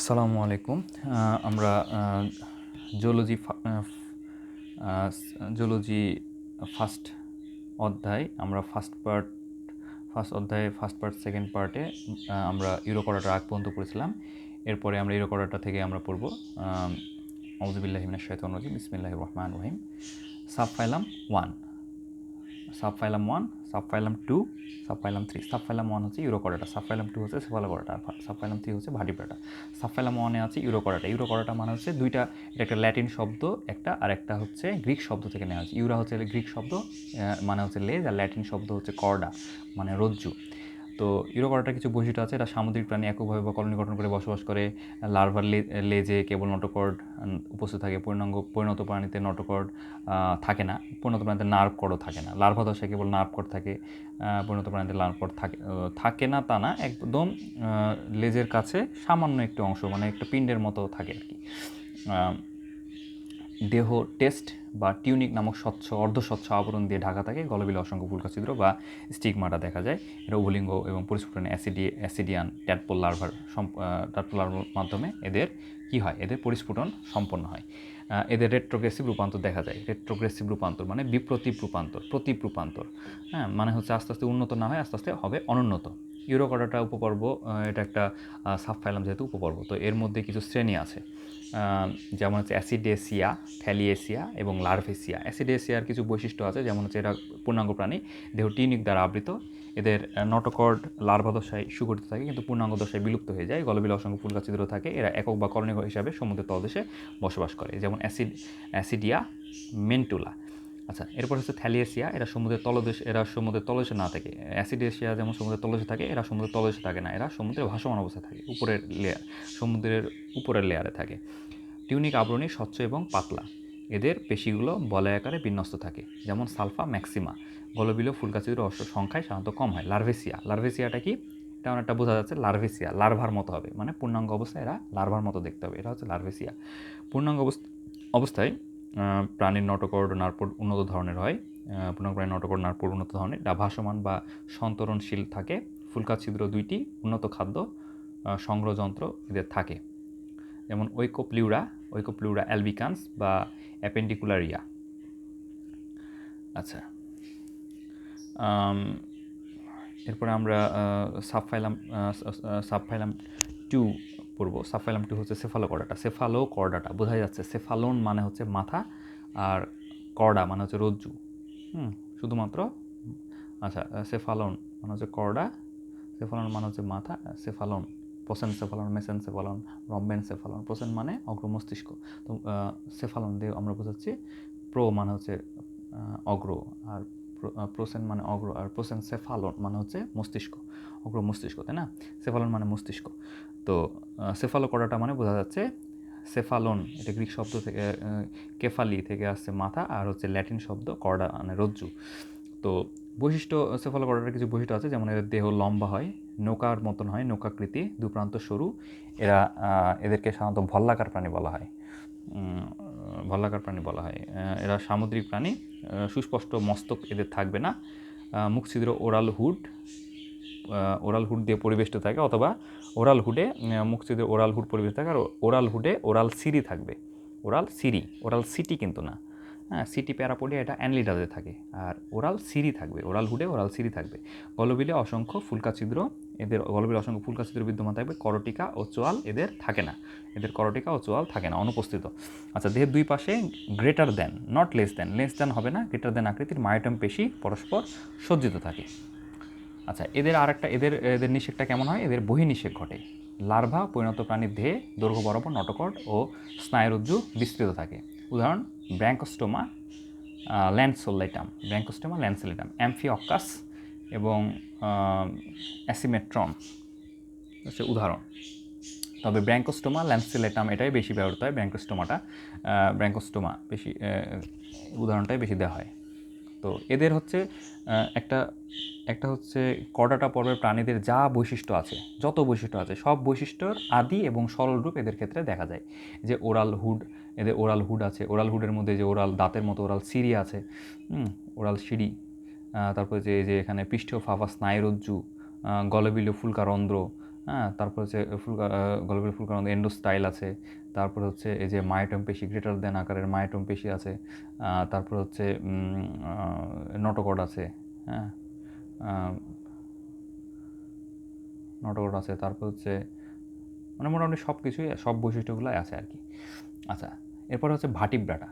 আসসালামু আলাইকুম। আমরা জুলজি জুলজি ফার্স্ট অধ্যায় আমরা ফার্স্ট অধ্যায়ে ফার্স্ট পার্ট সেকেন্ড পার্টে আমরা ইউরোকোডাটার আগ পর্যন্ত পড়েছিলাম। এরপরে আমরা ইউরোকোডাটা থেকে আমরা পড়ব আউযুবিল্লাহি মিনাশ শাইতানির রাজিম বিসমিল্লাহির রহমানির রহিম। Subphylum 1, subphylum 1, subphylum 2, subphylum 3। Subphylum 1 হচ্ছে ইউরোকোডাটা, সাবফাইলাম 2 হচ্ছে সেফালোকোডাটা, সাবফাইলাম 3 হচ্ছে ভার্টিব্রেটা। সাবফাইলাম 1 এ আছে ইউরোকোডাটা। ইউরোকোডাটা মানে হচ্ছে দুইটা, এটা একটা ল্যাটিন শব্দ একটা, আর একটা হচ্ছে গ্রিক শব্দ থেকে নেওয়া হয়েছে। ইউরা হচ্ছে গ্রিক শব্দ, মানে হচ্ছে লেজ, আর ল্যাটিন শব্দ হচ্ছে কর্ডা মানে রজ্জু। তো ইউরোকোডাটার কিছু বৈশিষ্ট্য আছে। এটা সামুদ্রিক প্রাণী, এককভাবে বা কলোনি গঠন করে বসবাস করে। লার্ভার লেজে কেবল নটোকর্ড উপস্থিত থাকে। পরিণত প্রাণীতে নটোকর্ড থাকে না। পরিণত প্রাণীতে নার্ভ কর্ডও থাকে না। লার্ভা দশায় কেবল নার্ভ কর্ড থাকে। পরিণত প্রাণীতে নার্ভ কর্ড থাকে না তা না, একদম লেজের কাছে সামান্য একটু অংশ, মানে একটা পিণ্ডের মতো থাকে আর কি। দেহ টেস্ট বা টিউনিক নামক স্বচ্ছ অর্ধস্বচ্ছ আবরণ দিয়ে ঢাকা থাকে। গলবিলে অসংখ্য ফুলকা ছিদ্র বা স্টিগমাটা দেখা যায়। এরা উভলিঙ্গ এবং পরিস্ফুটন অ্যাসিডিয়ান ট্যাডপোল লার্ভার মাধ্যমে এদের কী হয়, এদের পরিস্ফুটন সম্পন্ন হয়। এদের রেট্রোগ্রেসিভ রূপান্তর দেখা যায়। রেট্রোগ্রেসিভ রূপান্তর মানে বিপ্রতীপ রূপান্তর, প্রতীপ রূপান্তর। হ্যাঁ, মানে হচ্ছে আস্তে আস্তে উন্নত না হয়, আস্তে আস্তে হবে অনুন্নত। ইউরোকোডাটা উপপর্ব, এটা একটা সাবফাইলাম যেহেতু উপপর্ব, তো এর মধ্যে কিছু শ্রেণী আছে, যেমন হচ্ছে অ্যাসিডেসিয়া, থ্যালিয়েসিয়া এবং লার্ভেসিয়া। অ্যাসিডেসিয়ার কিছু বৈশিষ্ট্য আছে, যেমন হচ্ছে এরা পূর্ণাঙ্গ প্রাণী, দেহ টিউনিক দ্বারা আবৃত। এদের নটোকর্ড লার্ভা দশায় সুগঠিত থাকে, কিন্তু পূর্ণাঙ্গ দশায় বিলুপ্ত হয়ে যায়। গলবিলে অসংখ্য ফুলকা ছিদ্র থাকে। এরা একক বা কলোনি হিসাবে সমুদ্রের তলদেশে বসবাস করে, যেমন অ্যাসিডিয়া মেন্টুলা। আচ্ছা, এরপর হচ্ছে থ্যালিয়েসিয়া। এরা সমুদ্রের তলদেশে না থাকে। অ্যাসিডেসিয়া যেমন সমুদ্রের তলদেশে থাকে, এরা সমুদ্রের তলদেশে থাকে না। এরা সমুদ্রের ভাসমান অবস্থায় থাকে, সমুদ্রের উপরের লেয়ারে থাকে। টিউনিক আবরণী স্বচ্ছ এবং পাতলা। এদের পেশিগুলো বলয়াকারে বিন্যস্ত থাকে, যেমন সালফা ম্যাক্সিমা। গলবিলীয় ফুলকাছিদ্র সংখ্যায় সাধারণত কম হয়। লার্ভেসিয়াটা কি, এটা অনেকটা বোঝা যাচ্ছে। লার্ভেসিয়া লার্ভার মতো হবে, মানে পূর্ণাঙ্গ অবস্থায় এরা লার্ভার মতো দেখতে হবে। এটা হচ্ছে লার্ভেসিয়া। পূর্ণাঙ্গ অবস্থায় প্রাণীর নটোকর্ড নার্ভপোড উন্নত ধরনের হয়। পূর্ণাঙ্গ প্রাণীর নটোকর্ড নার্ভপোড উন্নত ধরনের, এটা ভাসমান বা সন্তরণশীল থাকে। ফুলকাছিদ্র দুইটি, উন্নত খাদ্য সংগ্রহ যন্ত্র এদের থাকে, যেমন ওইকোপ্লিউরা অ্যালবিকান্স বা অ্যাপেন্ডিকুলারিয়া। আচ্ছা, এরপরে আমরা সাবফাইলাম 2 পড়ব। সাবফাইলাম 2 হচ্ছে সেফালোকর্ডাটা। বোঝা যাচ্ছে সেফালোন মানে হচ্ছে মাথা, আর কর্ডা মানে হচ্ছে রজ্জু। শুধুমাত্র, আচ্ছা, সেফালোন মানে হচ্ছে কর্ডা, সেফালন মানে হচ্ছে মাথা, সেফালন প্রোসেনসেফালন, মেসেনসেফালন, রম্বেনসেফালন। প্রোসেন মানে অগ্র মস্তিষ্ক, তো সেফালন দিয়ে আমরা বোঝাচ্ছি। প্রো মানে হচ্ছে অগ্র, আর প্রোসেন মানে অগ্র, আর প্রোসেনসেফালন মানে হচ্ছে মস্তিষ্ক, অগ্র মস্তিষ্ক, তাই না? সেফালন মানে মস্তিষ্ক। তো সেফালোকর্ডাটা মানে বোঝা যাচ্ছে সেফালন, এটা গ্রিক শব্দ থেকে কেফালি থেকে আসছে মাথা, আর হচ্ছে ল্যাটিন শব্দ কর্ডা মানে রজ্জু। তো বৈশিষ্ট্য, সেফালোকর্ডাটার কিছু বৈশিষ্ট্য আছে, যেমন এদের দেহ লম্বা হয়, নৌকার মতন হয়, নৌকাকৃতি, দুপ্রান্ত সরু। এদেরকে সাধারণত ভল্লাকার প্রাণী বলা হয়। এরা সামুদ্রিক প্রাণী। সুস্পষ্ট মস্তক এদের থাকবে না। মুখ ছিদ্র ওরাল হুড দিয়ে পরিবেষ্টিত থাকে, অথবা ওরাল হুডে মুখ ছিদ্র ওরাল হুড পরিবেষ্টিত থাকে, আর ওরাল হুডে ওরাল সিরি থাকবে। ওরাল সিটি কিন্তু না। হ্যাঁ, সিটি প্যারাপোডিয়া এটা অ্যানলিডাতে থাকে, আর ওরাল হুডে ওরাল সিরি থাকবে। গলবিলে অসংখ্য ফুলকা ছিদ্র বিদ্যমান থাকবে। করটিকা ও চোয়াল এদের থাকে না, অনুপস্থিত। আচ্ছা, দেহের দুই পাশে greater than, not less than হবে না, গ্রেটার দেন আকৃতির মায়োটম পেশি পরস্পর সজ্জিত থাকে। আচ্ছা, এদের নিষেকটা কেমন হয়? এদের বহির্নিষেক ঘটে। লার্ভা পরিণত প্রাণীর দেহে দৈর্ঘ্য বরাবর নটোকর্ড ও স্নায়ুরজ্জু বিস্তৃত থাকে। উদাহরণ: ব্র্যাঙ্কোস্টোমা ল্যান্সোলেটাম, অ্যাম্ফিঅক্কাস এবং অ্যাসিমেট্রন হচ্ছে উদাহরণ। তবে ব্র্যাঙ্কোস্টোমা ল্যান্সোলেটাম এটাই বেশি ব্যবহৃত হয়। ব্র্যাঙ্কোস্টোমা বেশি, উদাহরণটাই বেশি দেওয়া হয়। তো এদের হচ্ছে একটা হচ্ছে কর্ডাটা পর্বের প্রাণীদের যত বৈশিষ্ট্য আছে, সব বৈশিষ্ট্যর আদি এবং সরল রূপ এদের ক্ষেত্রে দেখা যায়। যে এদের ওরাল হুড আছে, ওরাল হুডের মধ্যে যে ওরাল দাঁতের মতো ওরাল সিরি আছে, ওরাল সিঁড়ি। তারপরে যে এখানে পৃষ্ঠীয় ফাফা স্নায়ুরজ্জু, গলবিলীয় ফুলকা রন্ধ্র, হ্যাঁ, তারপর হচ্ছে গলবিল ফুলকার মধ্যে এন্ডোস্টাইল আছে, তারপর হচ্ছে এই যে মায়োটম পেশি, গ্রেটার দেন আকারের মায়োটম পেশি আছে, তারপর হচ্ছে নটোকর্ড আছে, হ্যাঁ, নটোকর্ড আছে, তারপর হচ্ছে মানে মোটামুটি সব কিছুই, সব বৈশিষ্ট্যগুলোই আছে আর কি। আচ্ছা, এরপর হচ্ছে Vertebrata,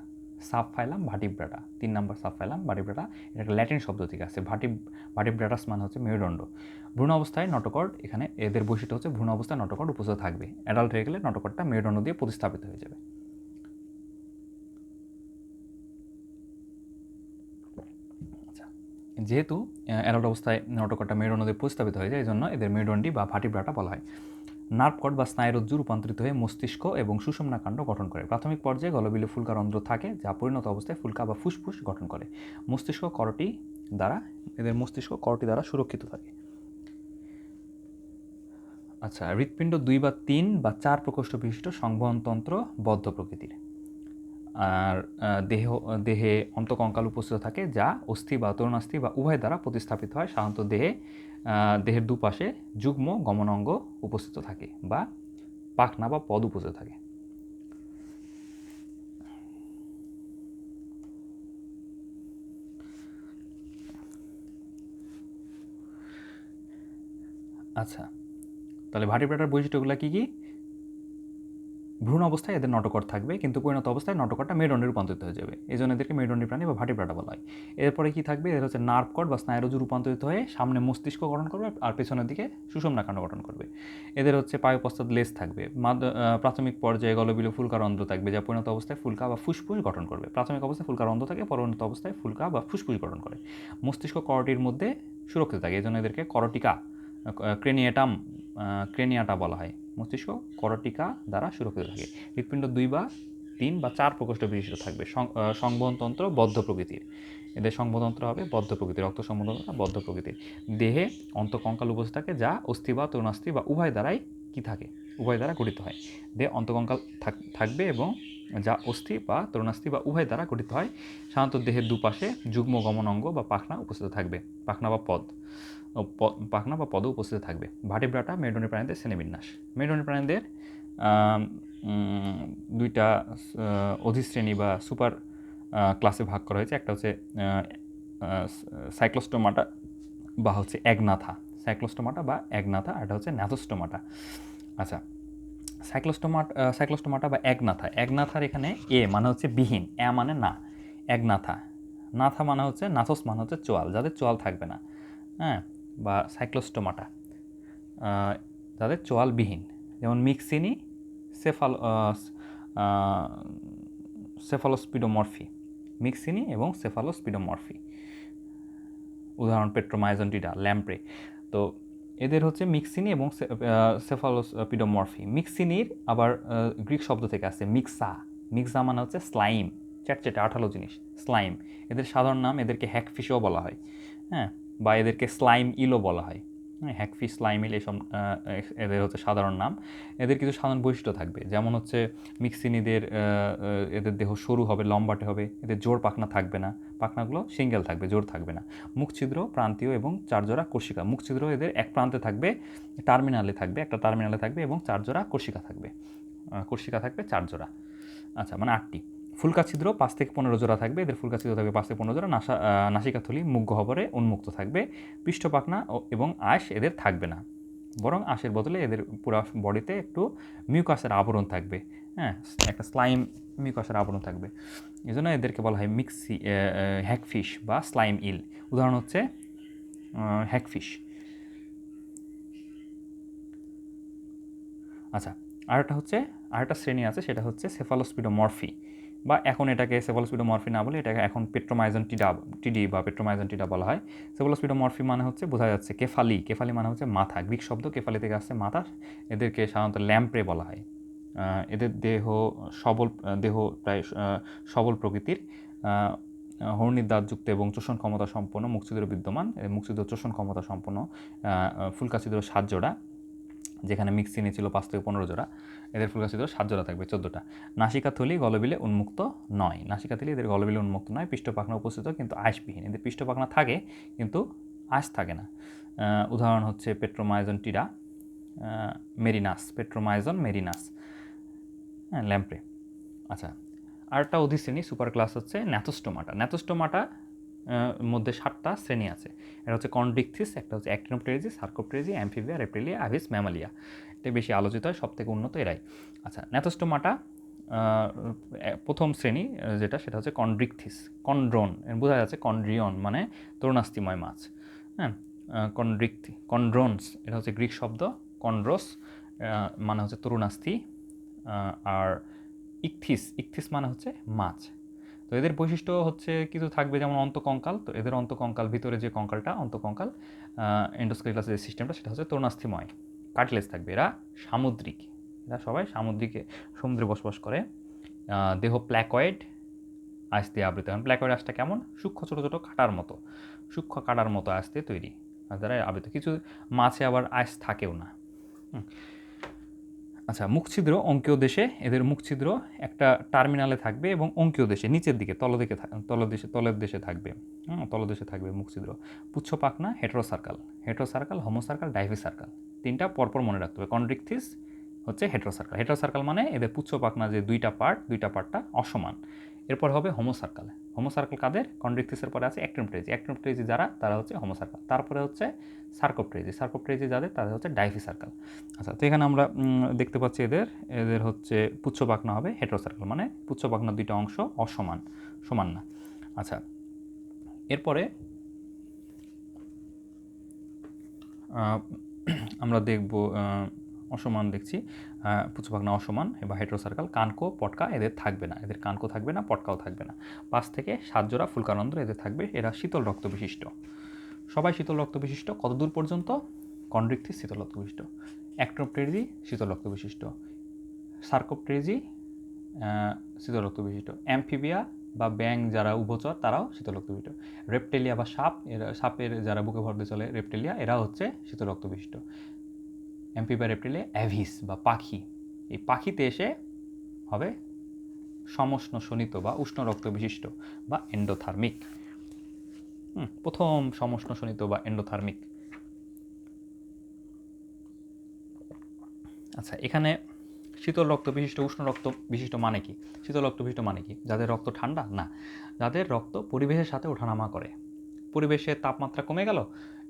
subphylum Vertebrata, 3 number subphylum Vertebrata. এটা একটা ল্যাটিন শব্দ থেকে আসছে। ভার্টিব্রাটাস মানে হচ্ছে মেরুদণ্ড। ভ্রূণ অবস্থায় নটোকর্ড, এখানে এদের বৈশিষ্ট্য হচ্ছে ভ্রূণ অবস্থায় নটোকর্ড উপস্থিত থাকবে। অ্যাডাল্ট হয়ে গেলে নটোকর্ডটা মেরুদণ্ড দিয়ে প্রতিস্থাপিত হয়ে যাবে। আচ্ছা, যেহেতু অ্যাডাল্ট অবস্থায় নটোকর্ডটা মেরুদণ্ড দিয়ে প্রতিস্থাপিত হয়ে যায়, এই জন্য এদের মেরুদণ্ডী বা ভার্টিব্রাটা বলা হয়। নার্ভ কর্ড বা স্নায়ুরজ্জু রূপান্তরিত হয়ে মস্তিষ্ক এবং সুষুম্না কাণ্ড গঠন করে। প্রাথমিক পর্যায়ে গলবিলে ফুলকারন্ধ্র থাকে, যা পরিণত অবস্থায় ফুলকা বা ফুসফুস গঠন করে। মস্তিষ্ক করটি দ্বারা সুরক্ষিত থাকে। আচ্ছা, হৃৎপিণ্ড 2 বা 3 বা 4 প্রকোষ্ঠ বিশিষ্ট সংবহনতন্ত্র বদ্ধ প্রকৃতির। আর দেহে অন্তঃকঙ্কাল উপস্থিত থাকে, যা অস্থি বা তরুণাস্থি বা উভয় দ্বারা প্রতিস্থাপিত হয়। সাধারণত দেহের দুপাশে যুগ্ম গমনাঙ্গ উপস্থিত থাকে বা পাখনা বা পদ উপস্থিত থাকে। আচ্ছা, তাহলে ভার্টিব্রেটার বৈশিষ্ট্যগুলো কী কী? ভ্রূণ অবস্থায় এদের নটোকর্ড থাকবে, কিন্তু পরিণত অবস্থায় নটোকর্ডটা মেরুদণ্ডে রূপান্তরিত হয়ে যাবে। এই জন্য এদেরকে মেরুদণ্ডী প্রাণী বা ভার্টিব্রেটা বলা হয়। এরপরে কী থাকবে? এদের হচ্ছে নার্ভ কর্ড বা স্নায়ুরজ্জু রূপান্তরিত হয়ে সামনে মস্তিষ্ক গঠন করবে আর পেছনের দিকে সুষুম্নাকাণ্ড গঠন করবে। এদের হচ্ছে পায়ুপশ্চাৎ লেজ থাকবে। প্রাথমিক পর্যায়ে গলবিলীয় ফুলকারন্ধ্র থাকবে, যা পরিণত অবস্থায় ফুলকা বা ফুসফুস গঠন করবে। প্রাথমিক অবস্থায় ফুলকারন্ধ্র থাকে, পরিণত অবস্থায় ফুলকা বা ফুসফুস গঠন করে। মস্তিষ্ক করটির মধ্যে সুরক্ষিত থাকে, এই জন্য এদেরকে করটিকা, ক্রেনিয়াটা বলা হয়। মস্তিষ্ক করটিকা দ্বারা সুরক্ষিত থাকে। হৃৎপিণ্ড 2 বা 3 বা 4 প্রকোষ্ঠ বিশিষ্ট থাকবে। সংবহনতন্ত্র বদ্ধ প্রকৃতির। এদের সংবহনতন্ত্র হবে বদ্ধ প্রকৃতির, রক্ত সংবহনতন্ত্র বদ্ধ প্রকৃতির। দেহে অন্তঃকঙ্কাল উপস্থিত থাকে, যা অস্থি বা তরুণাস্থি বা উভয় দ্বারাই কি থাকে, উভয় দ্বারা গঠিত হয়। দেহে অন্তঃকঙ্কাল থাকবে এবং যা অস্থি বা তরুণাস্থি বা উভয় দ্বারা গঠিত হয়। সাধারণত দেহের দুপাশে যুগ্ম গমনাঙ্গ বা পাখনা উপস্থিত থাকবে, পাখনা বা পদ উপস্থিত থাকবে। ভার্টিব্রাটা মেরুদণ্ডী প্রাণীদের শ্রেণীবিন্যাস। মেরুদণ্ডী প্রাণীদের দুইটা অধিশ্রেণী বা সুপার ক্লাসে ভাগ করা হয়েছে। একটা হচ্ছে সাইক্লোস্টোমাটা বা হচ্ছে একনাথা, আর এটা হচ্ছে ন্যাথোস্টোমাটা। আচ্ছা, সাইক্লোস্টোমাটা বা একনাথার এখানে এ মানে হচ্ছে বিহীন, এ মানে না, একনাথা। নাথা মানে হচ্ছে, নাথোস মানে হচ্ছে চোয়াল, যাদের চোয়াল থাকবে না, হ্যাঁ, বা সাইক্লোস্টোমাটা, যাদের চোয়ালবিহীন, যেমন মিক্সিনি, সেফালোস্পিডোমরফি, মিক্সিনি এবং সেফালোস্পিডোমরফি। উদাহরণ পেট্রোমাইজন্টিডা, ল্যাম্প্রে। তো এদের হচ্ছে মিক্সিনি এবং সেফালোস্পিডোমরফি। মিক্সিনির আবার গ্রিক শব্দ থেকে আসছে মিক্সা মানে হচ্ছে স্লাইম, চ্যাটচ্যাটে আঠালো জিনিস, স্লাইম। এদের সাধারণ নাম, এদেরকে হ্যাকফিশও বলা হয়, হ্যাঁ, বা এদেরকে স্লাইম ইলও বলা হয়। হ্যাকফিশ, স্লাইম ইল এসব এদের হচ্ছে সাধারণ নাম। এদের কিছু সাধারণ বৈশিষ্ট্য থাকবে, যেমন হচ্ছে মিক্সিনিদের এদের দেহ সরু হবে, লম্বাটে হবে, এদের জোড় পাখনা থাকবে না, পাখনাগুলো সিঙ্গেল থাকবে, জোড় থাকবে না। মুখছিদ্র প্রান্তীয় এবং 4 জোড়া কোর্সিকা। মুখছিদ্র এদের এক প্রান্তে থাকবে, একটা টার্মিনালে থাকবে এবং 4 জোড়া কোর্সিকা থাকবে, 4 জোড়া। আচ্ছা, মানে 8টি। ফুলকা ছিদ্র 5 থেকে 15 জোড়া থাকবে, এদের ফুলকা ছিদ্র থাকবে 5 থেকে 15 জোড়া। নাসিকাথলি মুখ গহ্বরে উন্মুক্ত থাকবে। পৃষ্ঠপাখনা এবং আঁশ এদের থাকবে না, বরং আঁশের বদলে এদের পুরো বডিতে একটু মিউকাসের আবরণ থাকবে, হ্যাঁ, একটা স্লাইম মিউকাসের আবরণ থাকবে। এই জন্য এদেরকে বলা হয় হ্যাকফিশ বা স্লাইম ইল। উদাহরণ হচ্ছে হ্যাকফিশ। আচ্ছা, আরেকটা শ্রেণী আছে, সেটা হচ্ছে সেফালোস্পিডোমরফি, বা এখন এটাকে সেফালোস্পিডোমরফি না বলে এটাকে এখন টিডি বা পেট্রোমাইজন্টিডা বলা হয়। সেফালোস্পিডোমরফি মানে হচ্ছে, বোঝা যাচ্ছে, কেফালি মানে হচ্ছে মাথা, গ্রিক শব্দ কেফালি থেকে আসছে মাথা। এদেরকে সাধারণত ল্যাম্প্রে বলা হয়। এদের দেহ প্রায় সবল প্রকৃতির, হর্নির দাঁতযুক্ত এবং চোষণ ক্ষমতা সম্পন্ন মুখছিদ্র বিদ্যমান। মুখছিদ্র চোষণ ক্ষমতা সম্পন্ন। ফুলকা ছিদ্র 7 জোড়া, যেখানে মিক্সিনি ছিল 5 থেকে 15 জোড়া। এদের ফুলকা ছিদ্র 7 জোড়া থাকবে, 14টা। নাসিকাথলি গলবিলে উন্মুক্ত নয়, এদের গলবিলে উন্মুক্ত নয়। পৃষ্ঠপাখনা উপস্থিত কিন্তু আঁশবিহীন, এদের পৃষ্ঠপাখনা থাকে কিন্তু আঁশ থাকে না। উদাহরণ হচ্ছে পেট্রোমাইজন্টিডা, মেরিনাস, পেট্রোমাইজন মেরিনাস, হ্যাঁ, ল্যাম্প্রে। আচ্ছা, আরেকটা অধিশ্রেণী সুপার ক্লাস হচ্ছে ন্যাথোস্টোমাটা। ন্যাথোস্টোমাটা মধ্যে 7টা শ্রেণী আছে। এটা হচ্ছে কন্ড্রিকথিস, একটা হচ্ছে Actinopterygii, Sarcopterygii, Amphibia, Reptilia, Aves, Mammalia. এটা বেশি আলোচিত হয়, সব থেকে উন্নত এরাই। আচ্ছা, ন্যাথোস্টোমাটা প্রথম শ্রেণী যেটা, সেটা হচ্ছে কন্ড্রিকথিস। কন্ড্রন বোঝা যাচ্ছে, কন্ড্রিয়ন মানে তরুণাস্থিময় মাছ, হ্যাঁ। কন্ড্রোনস এটা হচ্ছে গ্রিক শব্দ, কন্ড্রোস মানে হচ্ছে তরুণাস্থি, আর ইকথিস মানে হচ্ছে মাছ। তো এদের বৈশিষ্ট্য হচ্ছে কিছু থাকবে, যেমন অন্তকঙ্কাল। তো এদের অন্তকঙ্কাল, ভিতরে যে কঙ্কালটা অন্তকঙ্কাল, এন্ডোস্কেলেটাল যে সিস্টেমটা, সেটা হচ্ছে তরুণাস্থিময়, কার্টিলেজ থাকবে। এরা সামুদ্রিক, এরা সবাই সমুদ্রে বসবাস করে। দেহ প্ল্যাকয়েড আঁশ দিয়ে আবৃত। এখন প্ল্যাকয়েড আঁশটা কেমন? সূক্ষ্ম ছোটো ছোটো কাঁটার মতো আঁশ দিয়ে তৈরি, আঁশ দ্বারা আবৃত। কিছু মাছে আবার আঁশ থাকেও না। আচ্ছা, মুখছিদ্র অঙ্কীয় দেশে, এদের মুখছিদ্র একটা টার্মিনালে থাকবে এবং অঙ্কীয় দেশে নিচের দিকে তলের দেশে থাকবে, তলদেশে থাকবে মুখছিদ্র। পুচ্ছ পাখনা হেটেরোসার্কাল, হোমোসার্কাল, ডাইভিসার্কাল, 3টা পরপর মনে রাখতে হবে। কন্ড্রিকথিস হচ্ছে হেটেরোসার্কাল মানে এদের পুচ্ছ পাখনা যে দুইটা পার্টটা অসমান। এরপর হবে হোমোসার্কাল কাদের? কন্ড্রিকথিসের পরে আছে অ্যাক্টিনোপটেরিজি যারা, তারা হচ্ছে হোমোসার্কাল। তারপরে হচ্ছে সার্কোপটেরিজি যাদের, তাদের হচ্ছে ডাইফিসার্কাল। আচ্ছা, তো এখানে আমরা দেখতে পাচ্ছি এদের হচ্ছে পুচ্ছ পাখনা হবে হেটেরোসার্কাল, মানে পুচ্ছ পাখনার দুইটা অংশ সমান না। আচ্ছা, এরপরে আমরা দেখব অসমান দেখছি, পুচ্ছ পাখনা অসমান বা হেটেরোসার্কাল। কানকো পটকা এদের থাকবে না, কানকো থাকবে না, পটকাও থাকবে না। 5 থেকে 7 জোড়া ফুলকারন্ধ্র এদের থাকবে। এরা শীতল রক্ত বিশিষ্ট, সবাই শীতল রক্ত বিশিষ্ট। কতদূর পর্যন্ত? কন্ড্রিকথিস শীতল রক্ত বিশিষ্ট, অ্যাক্টিনোপটেরিজি শীতল রক্ত বিশিষ্ট, সার্কোপটেরিজি শীতল রক্ত বিশিষ্ট, অ্যামফিবিয়া বা ব্যাং যারা উভচর, তারাও শীতল রক্ত বিশিষ্ট। রেপ্টেলিয়া বা সাপের যারা বুকে ভর দিয়ে চলে, রেপ্টেলিয়া, এরা হচ্ছে শীতল রক্ত বিশিষ্ট। অ্যামফিবিয়া, রেপ্টেলিয়া, অ্যাভিস বা পাখি, এই পাখিতে এসে হবে সমষ্ণ শোণিত বা উষ্ণ রক্ত বিশিষ্ট বা এন্ডোথার্মিক। প্রথম সমষ্ণ শোণিত বা এন্ডোথার্মিক। আচ্ছা, এখানে শীতল রক্ত বিশিষ্ট, উষ্ণ রক্ত বিশিষ্ট মানে কি? শীতল রক্ত বিশিষ্ট মানে কি? যাদের রক্ত ঠান্ডা না, যাদের রক্ত পরিবেশের সাথে ওঠানামা করে। পরিবেশের তাপমাত্রা কমে গেল,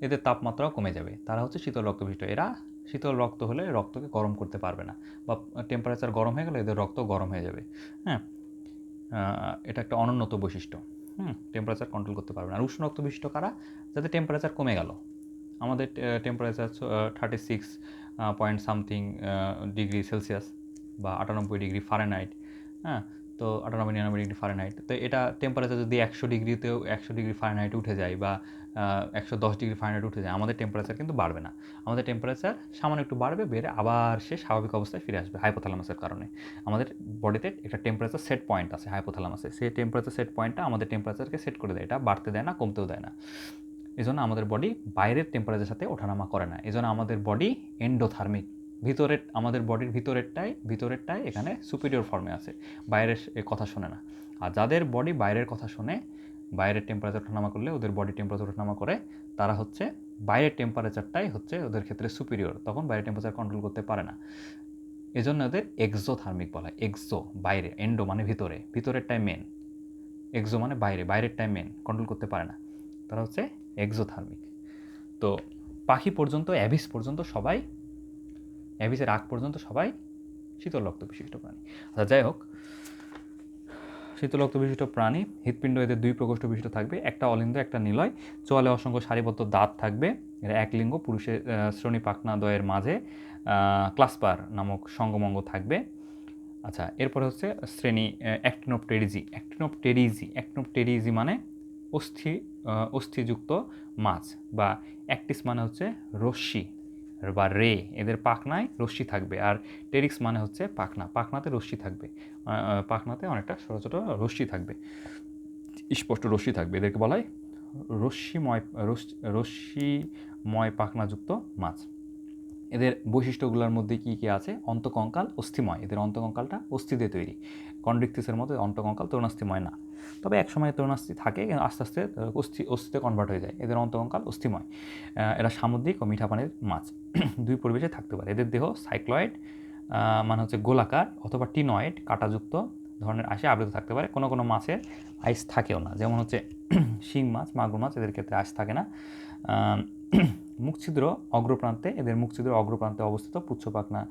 এদের তাপমাত্রাও কমে যাবে, তারা হচ্ছে শীতল রক্ত বিশিষ্ট। এরা শীতল রক্ত হলে রক্তকে গরম করতে পারবে না, বা টেম্পারেচার গরম হয়ে গেলে এদের রক্ত গরম হয়ে যাবে, হ্যাঁ। এটা একটা অনুন্নত বৈশিষ্ট্য, টেম্পারেচার কন্ট্রোল করতে পারবে না। আর উষ্ণ রক্ত বিশিষ্ট কারা? যাদের টেম্পারেচার কমে গেল, আমাদের temperature 36 point something degree Celsius বা 98 ডিগ্রি ফারেনহাইট, হ্যাঁ। তো 98-99 ডিগ্রি ফারেনহাইট, তো এটা টেম্পারেচার যদি 100 ডিগ্রি ফারেনহাইট উঠে যায় বা 110 ডিগ্রি ফারেনহাইট উঠে যায়, আমাদের টেম্পারেচার কিন্তু বাড়বে না। আমাদের টেম্পারেচার সামান্য একটু বাড়বে, বেড়ে আবার সে স্বাভাবিক অবস্থায় ফিরে আসবে হাইপোথ্যালামাসের কারণে। আমাদের বডিতে একটা টেম্পারেচার সেট পয়েন্ট আছে হাইপোথ্যালামাসে, সেই টেম্পারেচার সেট পয়েন্টটা আমাদের টেম্পারেচারকে সেট করে দেয়, এটা বাড়তে দেয় না, কমতেও দেয় না। এই জন্য আমাদের বডি বাইরের টেম্পারেচারের সাথে ওঠানামা করে না, এই জন্য আমাদের বডি এন্ডোথার্মিক। আমাদের বডির ভিতরেরটাই এখানে সুপিরিয়র ফর্মে আছে, বাইরের কথা শোনে না। আর যাদের বডি বাইরের কথা শোনে, বাইরের টেম্পারেচার ওঠানামা করলে ওদের বডি টেম্পারেচার ওঠানামা করে, তারা হচ্ছে বাইরের টেম্পারেচারটাই হচ্ছে ওদের ক্ষেত্রে সুপিরিয়র, তখন বাইরের টেম্পারেচার কন্ট্রোল করতে পারে না। এজন্য ওদের এক্সোথার্মিক বলা হয়। এক্সো বাইরে, এন্ডো মানে ভিতরেরটাই মেন, এক্সো মানে বাইরেরটাই মেন, কন্ট্রোল করতে পারে না, তারা হচ্ছে এক্সোথার্মিক। তো পাখি পর্যন্ত, অ্যাভিস পর্যন্ত সবাই, অ্যাভিসের আগ পর্যন্ত সবাই শীতল রক্ত বিশিষ্ট প্রাণী। আচ্ছা, যাই হোক, শীতল রক্ত বিশিষ্ট প্রাণী। হৃৎপিণ্ড এদের 2 প্রকোষ্ঠ বিশিষ্ট থাকবে, একটা অলিন্দ, একটা নিলয়। চোয়ালে অসংখ্য সারিবদ্ধ দাঁত থাকবে। এরা এক লিঙ্গ, পুরুষের শ্রোণী পাখনাদ্বয়ের মাঝে ক্লাস্পার নামক সঙ্গমঙ্গ থাকবে। আচ্ছা, এরপরে হচ্ছে শ্রেণী অ্যাক্টিনোপটেরিজি মানে অস্থিযুক্ত মাছ, বা অ্যাক্টিস মানে হচ্ছে রশ্মি বা রে, এদের পাখনায় রশ্মি থাকবে। আর টেরিক্স মানে হচ্ছে পাখনাতে রশ্মি থাকবে, পাখনাতে অনেকটা ছোটো ছোটো রশ্মি থাকবে, স্পষ্ট রশ্মি থাকবে। এদেরকে বলা হয় রশ্মিময় পাখনাযুক্ত মাছ। এদের বৈশিষ্ট্যগুলোর মধ্যে কী কী আছে? অন্তকঙ্কাল অস্থিময়, এদের অন্তকঙ্কালটা অস্থি দিয়ে তৈরি। কন্ড্রিকথিসের মতো অন্তকঙ্কাল তরুণাস্থিময় না, তবে একসময় তরুণাস্থি থাকে, আস্তে আস্তে অস্থিতে কনভার্ট হয়ে যায়। এদের অন্তকঙ্কাল অস্থিময়। এরা সামুদ্রিক ও মিঠা পানির মাছ, দুই পরিবেশে থাকতে পারে। এদের দেহ সাইক্লয়েড মানে হচ্ছে গোলাকার অথবা টিনয়েড কাঁটাযুক্ত ধরনের আইসে আবৃত থাকতে পারে। কোনো কোনো মাছের আইস থাকেও না, যেমন হচ্ছে শিং মাছ, মাগুর মাছ, এদের ক্ষেত্রে আইস থাকে না। মুখছিদ্র অগ্রপ্রান্তে, এদের মুখছিদ্র অগ্রপ্রান্তে অবস্থিত পুচ্ছপাখনা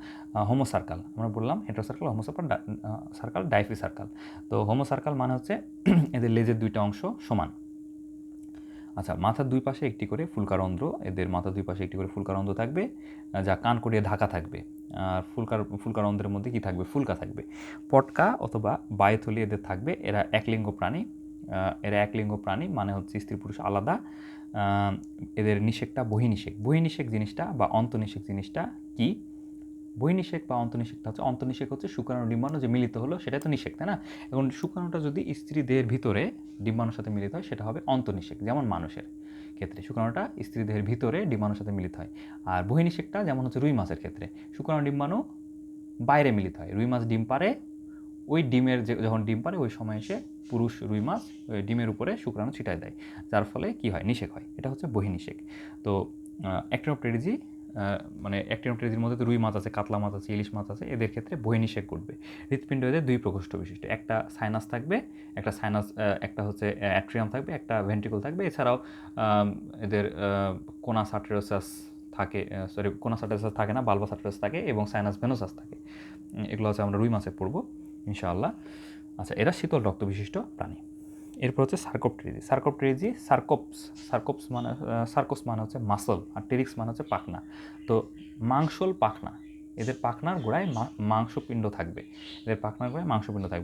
হোমোসার্কাল। আমরা বললাম হেটারোসার্কাল, হোমোসার্কাল, ডাইফি সার্কাল। তো হোমোসার্কাল মানে হচ্ছে এদের লেজের দুইটা অংশ সমান। আচ্ছা, মাথার দুই পাশে একটি করে ফুলকারন্ধ্র, এদের মাথার দুই পাশে একটি করে ফুলকারন্ধ্র থাকবে, যা কান করিয়ে ঢাকা থাকবে। আর ফুলকারন্ধ্রের মধ্যে কি থাকবে? ফুলকা থাকবে। পটকা অথবা বায়ুথলি এদের থাকবে। এরা একলিঙ্গ প্রাণী। মানে হচ্ছে স্ত্রী পুরুষ আলাদা। এদের নিষেকটা বহিনিষেক। বহিনিষেক জিনিসটা বা অন্তনিষেক জিনিসটা কি? বহিনিষেক বা অন্তনিষেকটা হচ্ছে, অন্তনিষেক হচ্ছে শুক্রাণু ডিম্বাণু যে মিলিত হলো, সেটাই তো নিষেক, তাই না? এখন শুক্রাণুটা যদি স্ত্রী দেহের ভিতরে ডিম্বাণুর সাথে মিলিত হয়, সেটা হবে অন্তনিষেক। যেমন মানুষের ক্ষেত্রে শুক্রাণুটা স্ত্রী দেহের ভিতরে ডিম্বাণুর সাথে মিলিত হয়। আর বহিনিষেকটা যেমন হচ্ছে রুই মাছের ক্ষেত্রে শুক্রাণু ডিম্বাণু বাইরে মিলিত হয়। রুই মাছ ডিম পারে, ওই ডিমের যখন ডিম পারে ওই সময় এসে পুরুষ রুই মাছ ওই ডিমের উপরে শুক্রাণু ছিটায় দেয়, যার ফলে কি হয়? নিষেক হয়। এটা হচ্ছে বহিনিষেক। তো অ্যাক্টিনোপটেরিজি, মানে অ্যাক্টিনোপটেরিজির মধ্যে তো রুই মাছ আছে, কাতলা মাছ আছে, ইলিশ মাছ আছে, এদের ক্ষেত্রে বহিনিষেক ঘটবে। হৃৎপিণ্ড এদের দুই প্রকোষ্ঠ বিশিষ্ট, একটা সাইনাস থাকবে, একটা হচ্ছে অ্যাট্রিয়াম থাকবে, একটা ভেন্ট্রিকল থাকবে। এছাড়াও এদের কোনাস আর্টেরিওসাস থাকে, কোনাস আর্টেরিওসাস থাকে না, বালবাস আর্টেরিওসাস থাকে এবং সাইনাস ভেনোসাস থাকে। এগুলো হচ্ছে আমরা রুই মাছে পড়বো ইনশাআল্লাহ। আচ্ছা, এরা শীতল রক্ত বিশিষ্ট প্রাণী। এরপর হচ্ছে সার্কোপটেরিজি। সার্কোপস মানে হচ্ছে মাসল, আর টেরিক্স মানে হচ্ছে পাখনা। তো মাংসল পাখনা, এদের পাখনার গোড়ায় মাংসপিণ্ড থাকবে।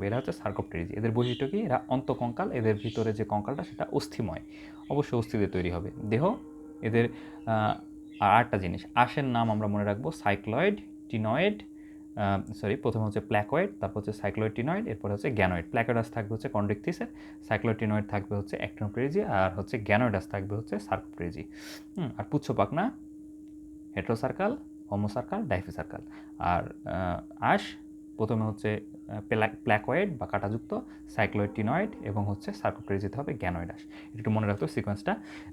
এরা হচ্ছে সার্কোপটেরিজি। এদের বৈশিষ্ট্য কি? এরা অন্তকঙ্কাল, এদের ভিতরে যে কঙ্কালটা সেটা অস্থিময়, অবশ্যই অস্থি দিয়ে তৈরি হবে দেহ এদের। আর আরেকটা জিনিস, আঁশের নাম আমরা মনে রাখবো, সাইক্লয়েড, টিনয়েড, প্রথমে হচ্ছে প্ল্যাকয়েড, তারপর হচ্ছে সাইক্লয়েড টিনয়েড, এরপর হচ্ছে গ্যানয়েড। প্ল্যাকয়েডাস থাকবে হচ্ছে কন্ড্রিকথিসের, সাইক্লয়েড টিনয়েড থাকবে হচ্ছে অ্যাক্টিনোপটেরিজি, আর হচ্ছে গ্যানয়েডাস থাকবে হচ্ছে সার্কোপটেরিজি। আর পুচ্ছপাখনা হেটারোসার্কাল, হোমোসার্কাল, ডাইফিসার্কাল। আর আঁশ প্রথমে হচ্ছে প্ল্যাকয়েড বা কাঁটাযুক্ত, সাইক্লয়েড টিনয়েড এবং হচ্ছে সার্কোপটেরিজিতে হবে গ্যানয়েড আঁশ। একটু মনে রাখতে সিকোয়েন্সটা।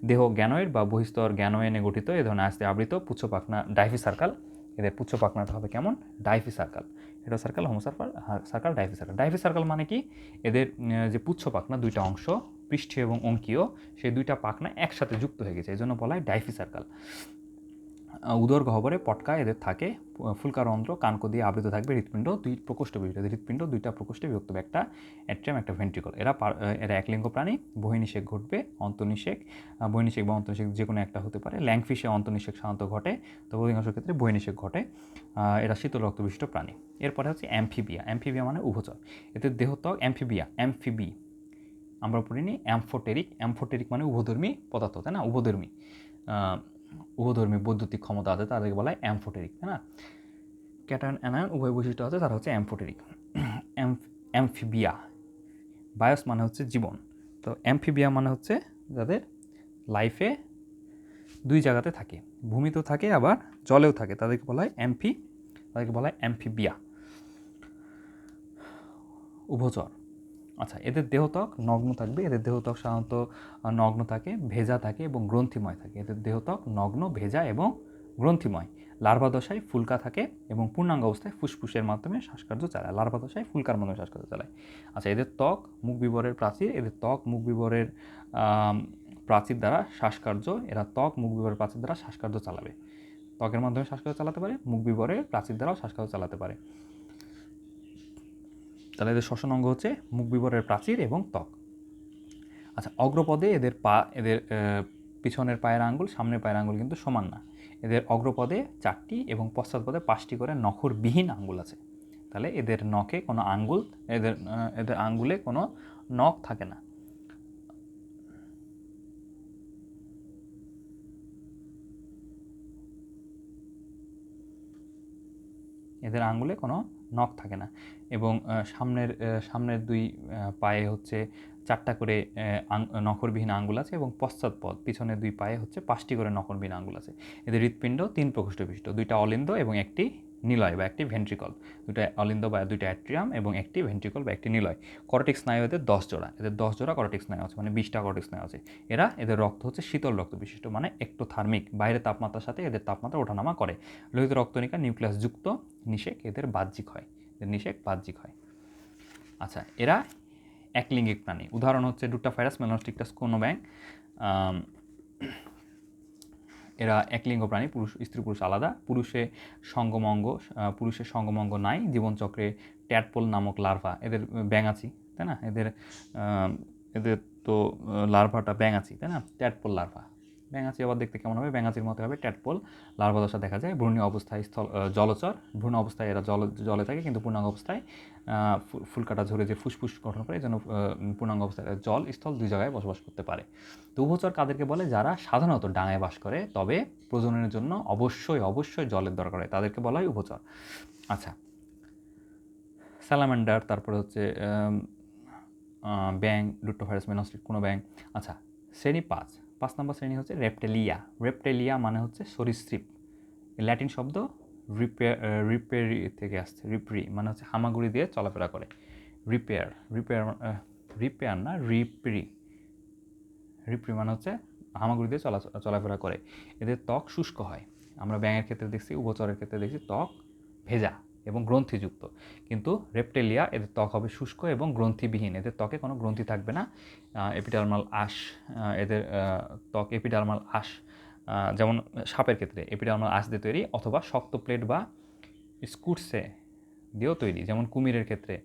দেহ গ্যানয়েড বা বহিস্তর গ্যানোয়েনে গঠিত, এ ধরনের আঁশ দিয়ে আবৃত। পুচ্ছপাখনা ডাইফিসার্কাল, এদের পুচ্ছপাখনাটা হবে কেমন? ডাইফিসার্কাল। হেটারোসার্কাল, হোমোসার্কাল, ডাইফিসার্কাল। ডাইফিসার্কাল মানে কি? এদের যে পুচ্ছপাখনা দুইটা অংশ, পৃষ্ঠীয় এবং অঙ্কীয়, সেই দুইটা পাখনা একসাথে যুক্ত হয়ে গেছে, এই জন্য বলা হয় ডাইফিসার্কাল। উদর গহ্বরে পটকা এদের থাকে। ফুলকারন্ধ্র কানকো দিয়ে আবৃত থাকবে। হৃৎপিণ্ড দুই প্রকোষ্ঠ বিশিষ্ট, হৃৎপিণ্ড দুইটা প্রকোষ্ঠে বিভক্ত হবে, একটা অ্যাট্রিয়াম, একটা ভেন্ট্রিকল। এরা একলিঙ্গ প্রাণী। বহিনিষেক ঘটবে, অন্তনিষেক, বহিনিষেক বা অন্তনিষেক যে কোনো একটা হতে পারে। ল্যাংফিশে অন্তনিষেক সাধারণত ঘটে, তবে অধিকাংশ ক্ষেত্রে বহিনিষেক ঘটে। এরা শীতল রক্ত বিশিষ্ট প্রাণী। এরপরে হচ্ছে অ্যামফিবিয়া। অ্যামফিবিয়া মানে উভচর। এদের দেহত্বক অ্যামফিবি আমরা পড়িনি অ্যামফোটেরিক মানে উভধর্মী পদার্থ, তাই না? উভধর্মী বৈদ্যুতিক ক্ষমতা আছে, তাদেরকে বলা হয় অ্যামফোটেরিক, তাই না? ক্যাটায়ন অ্যানায়ন উভয় বৈশিষ্ট্য আছে, তারা হচ্ছে অ্যামফোটেরিক। অ্যামফিবিয়া, বায়োস মানে হচ্ছে জীবন, তো অ্যামফিবিয়া মানে হচ্ছে যাদের লাইফে দুই জায়গাতে থাকে, ভূমিতেও থাকে আবার জলেও থাকে, তাদেরকে বলা হয় অ্যামফিবিয়া, উভচর। আচ্ছা, এদের দেহত্বক নগ্ন থাকবে। এদের দেহত্বক সাধারণত নগ্ন থাকে, ভেজা থাকে এবং গ্রন্থিময় থাকে। এদের দেহত্বক নগ্ন, ভেজা এবং গ্রন্থিময়। লার্ভা দশায় ফুলকা থাকে এবং পূর্ণাঙ্গ অবস্থায় ফুসফুসের মাধ্যমে শ্বাসকার্য চালায়। লার্ভা দশায় ফুলকার মাধ্যমে শ্বাসকার্য চালায়। আচ্ছা, এদের ত্বক মুখ বিবরের প্রাচীর। এদের ত্বক মুখ বিবরের প্রাচীর দ্বারা শ্বাসকার্য, এরা ত্বক মুখ বিবরের প্রাচীর দ্বারা শ্বাসকার্য চালাবে। ত্বকের মাধ্যমে শ্বাসকার্য চালাতে পারে, মুখ বিবরের প্রাচীর দ্বারাও শ্বাসকার্য চালাতে পারে। তাহলে এদের শ্বসন অঙ্গ হচ্ছে মুখ বিবরের প্রাচীর এবং ত্বক। আচ্ছা, অগ্রপদে এদের পিছনের পায়ের আঙ্গুল, সামনের পায়ের আঙ্গুল কিন্তু সমান না। এদের অগ্রপদে 4টি এবং পশ্চাৎপদে 5টি করে নখরবিহীন আঙ্গুল আছে। তাহলে এদের আঙ্গুলে কোনো নখ থাকে না। এদের আঙ্গুলে কোনো নখ থাকে না, এবং সামনের দুই পায়ে হচ্ছে 4টা করে নখরবিহীন আঙ্গুল আছে, এবং পশ্চাৎপদ পিছনের দুই পায়ে হচ্ছে 5টি করে নখরবিহীন আঙ্গুল আছে। এদের হৃৎপিণ্ড 3 প্রকোষ্ঠ বিশিষ্ট, 2টা অলিন্দ এবং একটি নিলয় বা একটি ভেন্ট্রিকল, 2টা অলিন্দ বা 2টা অ্যাট্রিয়াম এবং একটি ভেন্ট্রিকল বা একটি নিলয়। করটিক স্নায়ু এদের 10 জোড়া, এদের 10 জোড়া করটিক স্নায়ু আছে, মানে 20টা করটিক স্নায়ু আছে। এদের রক্ত হচ্ছে শীতল রক্ত বিশিষ্ট, মানে এক্টোথার্মিক, বাইরের তাপমাত্রার সাথে এদের তাপমাত্রা ওঠানামা করে। লোহিত রক্তনিকা নিউক্লিয়াস যুক্ত, নিষেক এদের বাহ্যিক হয়, নিষেক বাহ্যিক হয়। আচ্ছা, এরা একলিঙ্গিক প্রাণী, উদাহরণ হচ্ছে ডুটাফাইরাস, মেলানোস্টিকটাস, কোনোব্যাং। এরা একলিঙ্গ প্রাণী, স্ত্রী পুরুষ আলাদা। পুরুষের সঙ্গমঙ্গ নাই। জীবনচক্রে ট্যাডপোল নামক লার্ভা, এদের ব্যাঙাচি, তাই না? এদের তো লার্ভাটা ব্যাঙাচি, তাই না? ট্যাডপোল লার্ভা, ব্যাঙাচি আবার দেখতে কেমন হবে? ব্যাঙাচির মতো হবে। ট্যাডপোল লার্ভা দশা দেখা যায়। ভ্রূণীয় অবস্থায় জলচর, ভ্রূণ অবস্থায় এরা জলে থাকে, কিন্তু পূর্ণাঙ্গ অবস্থায় ফুলকাটা ঝরে যে ফুসফুস গঠন করে, এই জন্য পূর্ণাঙ্গ অবস্থায় জল স্থল 2 জায়গায় বসবাস করতে পারে। তো উভচর কাদেরকে বলে? যারা সাধারণত ডাঙায় বাস করে, তবে প্রজননের জন্য অবশ্যই জলের দরকার হয়, তাদেরকে বলা হয় উভচর। আচ্ছা, স্যালামান্ডার, তারপরে হচ্ছে ব্যাং, ডুটোফাইরাস, মেলানোস্টিক, কোনোব্যাং। আচ্ছা, শ্রেণী 5 নম্বর শ্রেণী হচ্ছে রেপ্টেলিয়া। রেপ্টেলিয়া মানে হচ্ছে সরীসৃপ, ল্যাটিন শব্দ রিপেরি থেকে আসছে। রিপ্রি মানে হচ্ছে হামাগুড়ি দিয়ে চলাফেরা করে। রিপেয়ার না, রিপ্রি মানে হচ্ছে হামাগুড়ি দিয়ে চলাফেরা করে। এদের ত্বক শুষ্ক হয়। আমরা ব্যাঙের ক্ষেত্রে দেখছি, উভচরের ক্ষেত্রে দেখছি ত্বক ভেজা এবং গ্রন্থিযুক্ত, কিন্তু রেপ্টেলিয়া এদের ত্বক হবে শুষ্ক এবং গ্রন্থিবিহীন। এদের ত্বকে কোনো গ্রন্থি থাকবে না। এপিডার্মাল আঁশ, এদের ত্বক এপিডার্মাল আঁশ, যেমন সাপের ক্ষেত্রে এপিডার্মাল আঁশ দিয়ে তৈরি, অথবা শক্ত প্লেট বা স্কুটসে দিয়েও তৈরি। যেমন কুমিরের ক্ষেত্রে,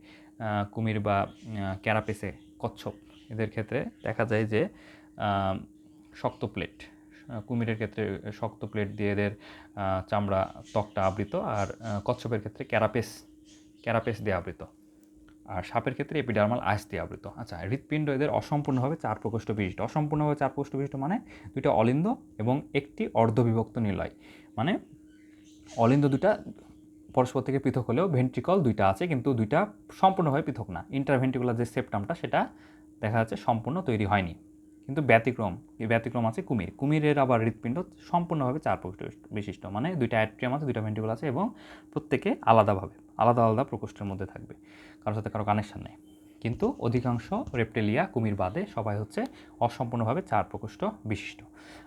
কুমির বা ক্যারাপেসে, কচ্ছপ, এদের ক্ষেত্রে দেখা যায় যে শক্ত প্লেট। কুমিরের ক্ষেত্রে শক্ত প্লেট দিয়ে এদের চামড়া, ত্বকটা আবৃত, আর কচ্ছপের ক্ষেত্রে ক্যারাপেস দিয়ে আবৃত, আর সাপের ক্ষেত্রে এপিডার্মাল আঁশ দিয়ে আবৃত। আচ্ছা, হৃৎপিণ্ড এদের অসম্পূর্ণভাবে 4 প্রকোষ্ঠ বিশিষ্ট। অসম্পূর্ণভাবে 4 প্রকোষ্ঠ বিশিষ্ট মানে 2টা অলিন্দ এবং একটি অর্ধবিভক্ত নিলয়। মানে অলিন্দ 2টা পরস্পর থেকে পৃথক হলেও ভেন্ট্রিকল 2টা আছে, কিন্তু 2টা সম্পূর্ণভাবে পৃথক না। ইন্টারভেন্ট্রিকুলার যে সেপ্টামটা, সেটা দেখা যাচ্ছে সম্পূর্ণ তৈরি হয়নি। কিন্তু ব্যতিক্রম আছে কুমিরের আবার হৃৎপিণ্ড সম্পূর্ণভাবে 4 প্রকোষ্ঠ বিশিষ্ট, মানে 2টা অ্যাট্রিয়াম আছে, 2টা ভেন্ট্রিকল আছে, এবং প্রত্যেকে আলাদা প্রকোষ্ঠের মধ্যে থাকবে, কারোর সাথে কারো কানেকশন নেই। কিন্তু অধিকাংশ রেপ্টেলিয়া, কুমির বাদে, সবাই হচ্ছে অসম্পূর্ণভাবে 4 প্রকোষ্ঠ বিশিষ্ট।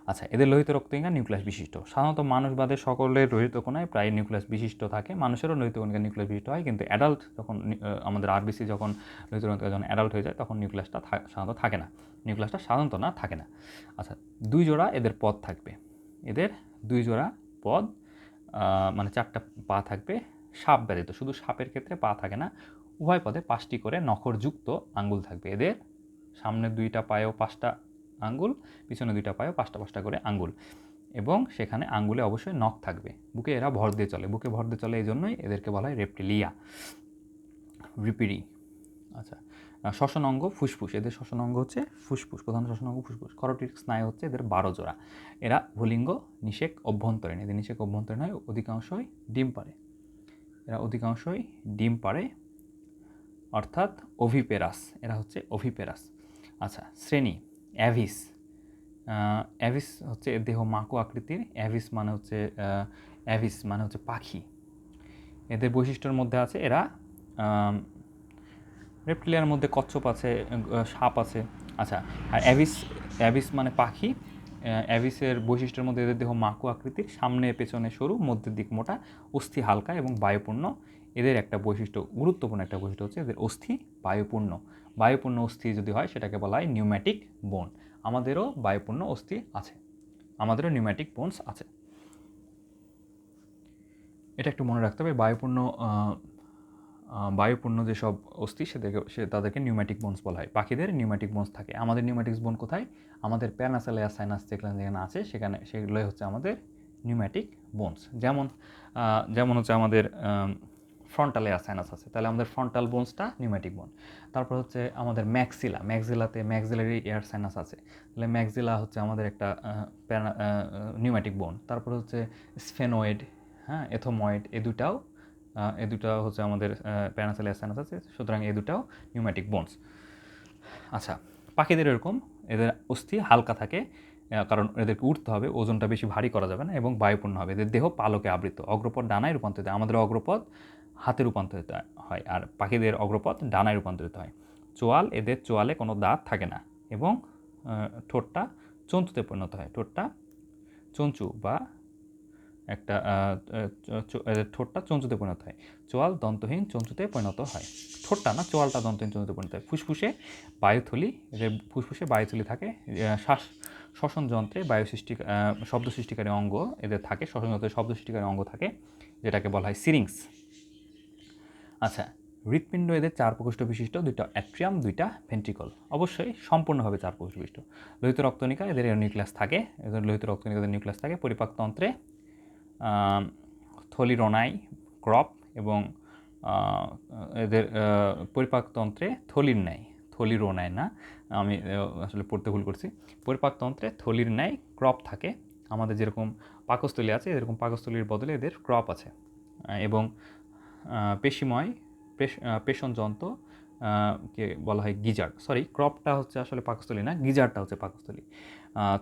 আচ্ছা, এদের লোহিত রক্তকণিকা নিউক্লিয়াস বিশিষ্ট। সাধারণত মানুষ বাদে সকলের লোহিত কণায় প্রায় নিউক্লিয়াস বিশিষ্ট থাকে। মানুষেরও লোহিত কণিকা নিউক্লিয়াস বিশিষ্ট হয়, কিন্তু অ্যাডাল্ট যখন আমাদের আরবিসি যখন লোহিত কণিকা যখন অ্যাডাল্ট হয়ে যায়, তখন নিউক্লিয়াসটা সাধারণত থাকে না। থাকে না। আচ্ছা, 2 জোড়া এদের পদ থাকবে। এদের 2 জোড়া পদ, মানে 4টা পা থাকবে, সাপ ব্যতীত। শুধু সাপের ক্ষেত্রে পা থাকে না, উভয় পদে 5টি করে নখরযুক্ত আঙ্গুল থাকবে। এদের সামনের 2টা পায়েও 5টা আঙ্গুল, পিছনে 2টা পায়েও 5টা করে আঙ্গুল, এবং সেখানে আঙ্গুলে অবশ্যই নখ থাকবে। বুকে এরা ভর দিয়ে চলে, এই জন্যই এদেরকে বলা হয় রেপ্টেলিয়া, রিপিরি। আচ্ছা, শ্বসন অঙ্গ ফুসফুস। এদের শ্বসন অঙ্গ হচ্ছে ফুসফুস, প্রধান শ্বসন অঙ্গ ফুসফুস। করটিক স্নায়ু হচ্ছে এদের 12 জোড়া। এরা ভূলিঙ্গ, নিষেক অভ্যন্তরীণ। এদের নিষেক অভ্যন্তরীণ হয়, অধিকাংশই ডিম পারে। অর্থাৎ ওভিপেরাস, এরা হচ্ছে ওভিপেরাস। আচ্ছা, শ্রেণী অ্যাভিস। অ্যাভিস হচ্ছে এর দেহ মাকো আকৃতির। অ্যাভিস মানে হচ্ছে পাখি। এদের বৈশিষ্ট্যের মধ্যে আছে, এরা রেপ্টিলিয়ার মধ্যে কচ্ছপ আছে, সাপ আছে। আচ্ছা, আর অ্যাভিস মানে পাখি। অ্যাভিসের বৈশিষ্ট্যের মধ্যে এদের দেহ মাকো আকৃতির, সামনে পেছনে সরু, মধ্যের দিক মোটা, অস্থি হালকা এবং বায়ুপূর্ণ। এদের গুরুত্বপূর্ণ একটা বৈশিষ্ট্য হচ্ছে এদের অস্থি বায়ুপূর্ণ অস্থি যদি হয়, সেটাকে বলা হয় নিউম্যাটিক বোন। আমাদেরও বায়ুপূর্ণ অস্থি আছে, আমাদেরও নিউম্যাটিক বোনস আছে। এটা একটু মনে রাখতে হবে। বায়ুপূর্ণ যেসব অস্থি, তাদেরকে নিউম্যাটিক বোনস বলা হয়। পাখিদের নিউম্যাটিক বোনস থাকে। আমাদের নিউম্যাটিক বোন কোথায়? আমাদের প্যারানাসালিয়া সাইনাস যেখানে আছে, সেগুলোই হচ্ছে আমাদের নিউম্যাটিক বোনস। যেমন হচ্ছে আমাদের ফ্রন্টাল এয়ার সাইনাস আছে, তাহলে আমাদের ফ্রন্টাল বোনসটা নিউম্যাটিক বোন। তারপর হচ্ছে আমাদের ম্যাক্সিলাতে ম্যাক্সিলারি এয়ার সাইনাস আছে, তাহলে ম্যাক্সিলা হচ্ছে আমাদের একটা নিউম্যাটিক বোন। তারপর হচ্ছে স্ফেনয়েড, এথোময়েড, এই দুটাও এ দুটো হচ্ছে আমাদের প্যারাসাইলাস সাইনাস আছে, সুতরাং এই দুটাও নিউম্যাটিক বোনস। আচ্ছা, পাখিদের এরকম এদের অস্থি হালকা থাকে, কারণ এদেরকে উঠতে হবে, ওজনটা বেশি ভারী করা যাবে না এবং বায়ুপূর্ণ হবে। এদের দেহ পালকে আবৃত, অগ্রপদ ডানায় রূপান্তরিত হয়। আমাদের অগ্রপদ হাতে রূপান্তরিত হয়, আর পাখিদের অগ্রপদ ডানায় রূপান্তরিত হয়। চোয়াল, এদের চোয়ালে কোনো দাঁত থাকে না এবং ঠোঁটটা চঞ্চুতে পরিণত হয়। ঠোঁটটা চঞ্চু বা একটা ঠোঁটটা চঞ্চুতে পরিণত হয়। চোয়াল দন্তহীন চঞ্চুতে পরিণত হয়। ঠোঁটটা না, চোয়ালটা দন্তহীন চঞ্চুতে পরিণত হয়। ফুসফুসে বায়ুথলি, এদের ফুসফুসে বায়ুথলি থাকে। শ্বসন যন্ত্রে বায়ু সৃষ্টি, শব্দ সৃষ্টিকারী অঙ্গ এদের থাকে। শ্বসন যন্ত্রে শব্দ সৃষ্টিকারী অঙ্গ থাকে, যেটাকে বলা হয় সিরিংস। আচ্ছা, হৃৎপিণ্ড এদের 4 প্রকোষ্ঠ বিশিষ্ট, 2টা অ্যাট্রিয়াম, 2টা ভেন্ট্রিকল, অবশ্যই সম্পূর্ণভাবে 4 প্রকোষ্ঠ বিশিষ্ট। লোহিত রক্তনিকা, এদের নিউক্লিয়াস থাকে, এদের লোহিত রক্তনিকা এদের নিউক্লিয়াস থাকে। পরিপাকতন্ত্রে থলিরোনাই, ক্রপ এবং এদের পরিপাকতন্ত্রে থলির ন্যায়, থলিরোনাই না, আমি আসলে পড়তে ভুল করছি। পরিপাকতন্ত্রে থলির ন্যায় ক্রপ থাকে। আমাদের যেরকম পাকস্থলী আছে, এরকম পাকস্থলীর বদলে এদের ক্রপ আছে। এবং পেশিময় পেশনযন্ত্র কে বলা হয় গিজার্ড। সরি, ক্রপটা হচ্ছে আসলে পাকস্থলী না, গিজার্ডটা হচ্ছে পাকস্থলী।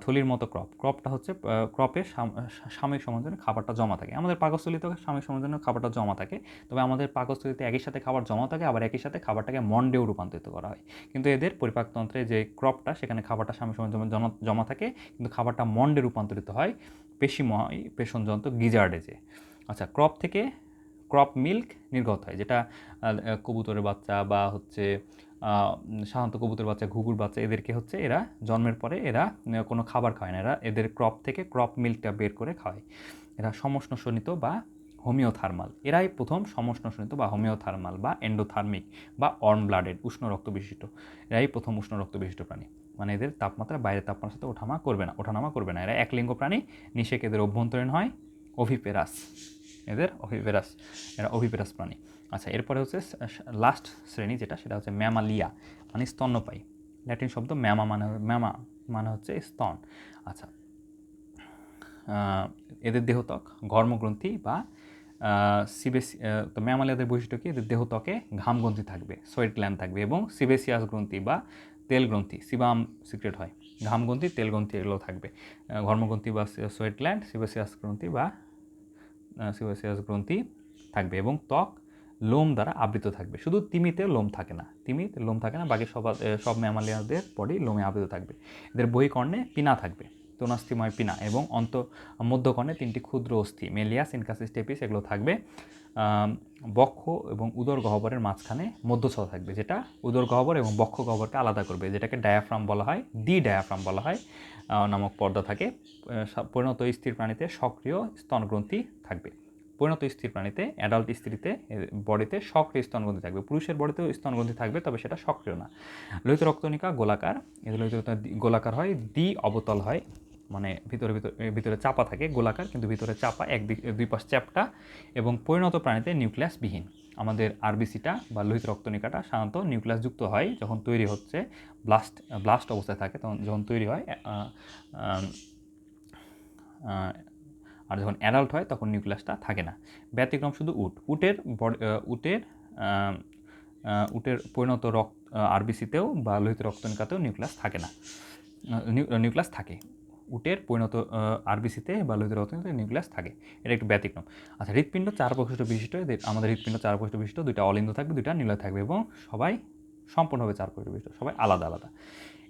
থলির মতো ক্রপটা হচ্ছে ক্রপে সাময়িক সময়ের জন্য খাবারটা জমা থাকে। আমাদের পাকস্থলীতে সাময়িক সময়ের জন্য খাবারটা জমা থাকে, তবে আমাদের পাকস্থলীতে একই সাথে খাবার জমা থাকে, আবার একই সাথে খাবারটাকে মন্ডেও রূপান্তরিত করা হয়। কিন্তু এদের পরিপাকতন্ত্রে যে ক্রপটা, সেখানে খাবারটা সাময়িক সময়ের জন্য জমা থাকে, কিন্তু খাবারটা মন্ডে রূপান্তরিত হয় পেশিময় পেশনযন্ত্র গিজার্ডে যে। আচ্ছা, ক্রপ থেকে ক্রপ মিল্ক নির্গত হয়, যেটা কবুতরের বাচ্চা বা হচ্ছে সাধারণত কবুতরের বাচ্চা, ঘুঘুর বাচ্চা, এদেরকে হচ্ছে এরা জন্মের পরে এরা কোনো খাবার খায় না, এদের ক্রপ থেকে ক্রপ মিল্কটা বের করে খায়। এরা সমশ্নশনিত বা হোমিওথার্মাল, এরাই প্রথম সমশ্নশনিত বা হোমিওথার্মাল বা এন্ডোথার্মিক বা ওয়ার্ম ব্লাডেড উষ্ণ রক্ত বিশিষ্ট, এরাই প্রথম উষ্ণ রক্ত বিশিষ্ট প্রাণী। মানে এদের তাপমাত্রা বাইরের তাপমাত্রার সাথে ওঠানামা করবে না। এরা একলিঙ্গ প্রাণী। নিষেক এদের অভ্যন্তরীণ হয়। ওভিপেরাস, এরা ওভিপেরাস প্রাণী। আচ্ছা, এরপরে হচ্ছে লাস্ট শ্রেণী যেটা, সেটা হচ্ছে ম্যামালিয়া, মানে স্তন্যপায়ী। ল্যাটিন শব্দ ম্যামা মানে হচ্ছে স্তন। আচ্ছা, এদের দেহত্বক ঘর্মগ্রন্থি বা তো ম্যামালিয়াদের বৈশিষ্ট্য কি? এদের দেহত্বকে ঘামগ্রন্থি থাকবে, সোয়েট গ্ল্যান্ড থাকবে এবং সিবেসিয়াস গ্রন্থি বা তেল গ্রন্থি, সিবাম সিক্রেট হয়। ঘামগ্রন্থি, তেল গ্রন্থি এগুলো থাকবে। ঘর্মগ্রন্থি বা সোয়েট গ্ল্যান্ড, সিবেসিয়াস গ্রন্থি থাকবে এবং ত্বক লোম দ্বারা আবৃত থাকবে। শুধু তিমিতে লোম থাকে না, বাকি সব ম্যামালিয়াদের বডি লোমে আবৃত থাকবে। এদের বহিকর্ণে পিনা থাকবে, তনাস্থিময় পিনা, এবং মধ্যকর্ণে 3টি ক্ষুদ্র অস্থি, মেলিয়াস, ইনকাসিস, টেপিস, এগুলো থাকবে। বক্ষ এবং উদর গহ্বরের মাঝখানে মধ্যচ্ছদা থাকবে, যেটা উদর গহ্বর এবং বক্ষ গহ্বরকে আলাদা করবে, যেটাকে ডায়াফ্রাম বলা হয়, ডায়াফ্রাম বলা হয় নামক পর্দা থাকে। পরিণত স্থির প্রাণীতে সক্রিয় স্তনগ্রন্থি থাকবে। পরিণত স্থির প্রাণীতে, অ্যাডাল্ট স্ত্রীতে বডিতে সক্রিয় স্তনগ্রন্থি থাকবে। পুরুষের বডিতেও স্তনগ্রন্থি থাকবে, তবে সেটা সক্রিয় না। লোহিত রক্তনিকা গোলাকার, এদের লোহিত গোলাকার হয়, অবতল হয়, মানে ভিতরে চাপা থাকে, গোলাকার কিন্তু ভিতরে চাপা, দুই পাশ চ্যাপ্টা, এবং পরিণত প্রাণীতে নিউক্লিয়াসবিহীন। আমাদের আরবিসিটা বা লোহিত রক্তনিকাটা সাধারণত নিউক্লিয়াস যুক্ত হয় যখন তৈরি হচ্ছে, ব্লাস্ট অবস্থায় থাকে তখন, যখন তৈরি হয়, আর যখন অ্যাডাল্ট হয় তখন নিউক্লিয়াসটা থাকে না। ব্যতিক্রম শুধু উটের পরিণত আরবিসিতেও বা লোহিত রক্তনিকাতেও নিউক্লিয়াস থাকে না, নিউক্লিয়াস থাকে। উটের পরিণত আরবিসিতে বা লোহিত রক্তনিকাতে নিউক্লিয়াস থাকে, এটা একটু ব্যতিক্রম। আচ্ছা, হৃৎপিণ্ড 4 প্রকোষ্ঠ বিশিষ্ট। আমাদের হৃৎপিণ্ড 4 প্রকোষ্ঠ বিশিষ্ট, 2টা অলিন্দ থাকবে, 2টা নিউক্লিয়াস থাকবে এবং সবাই সম্পূর্ণভাবে 4 প্রকোষ্ঠ বিশিষ্ট, সবাই আলাদা আলাদা।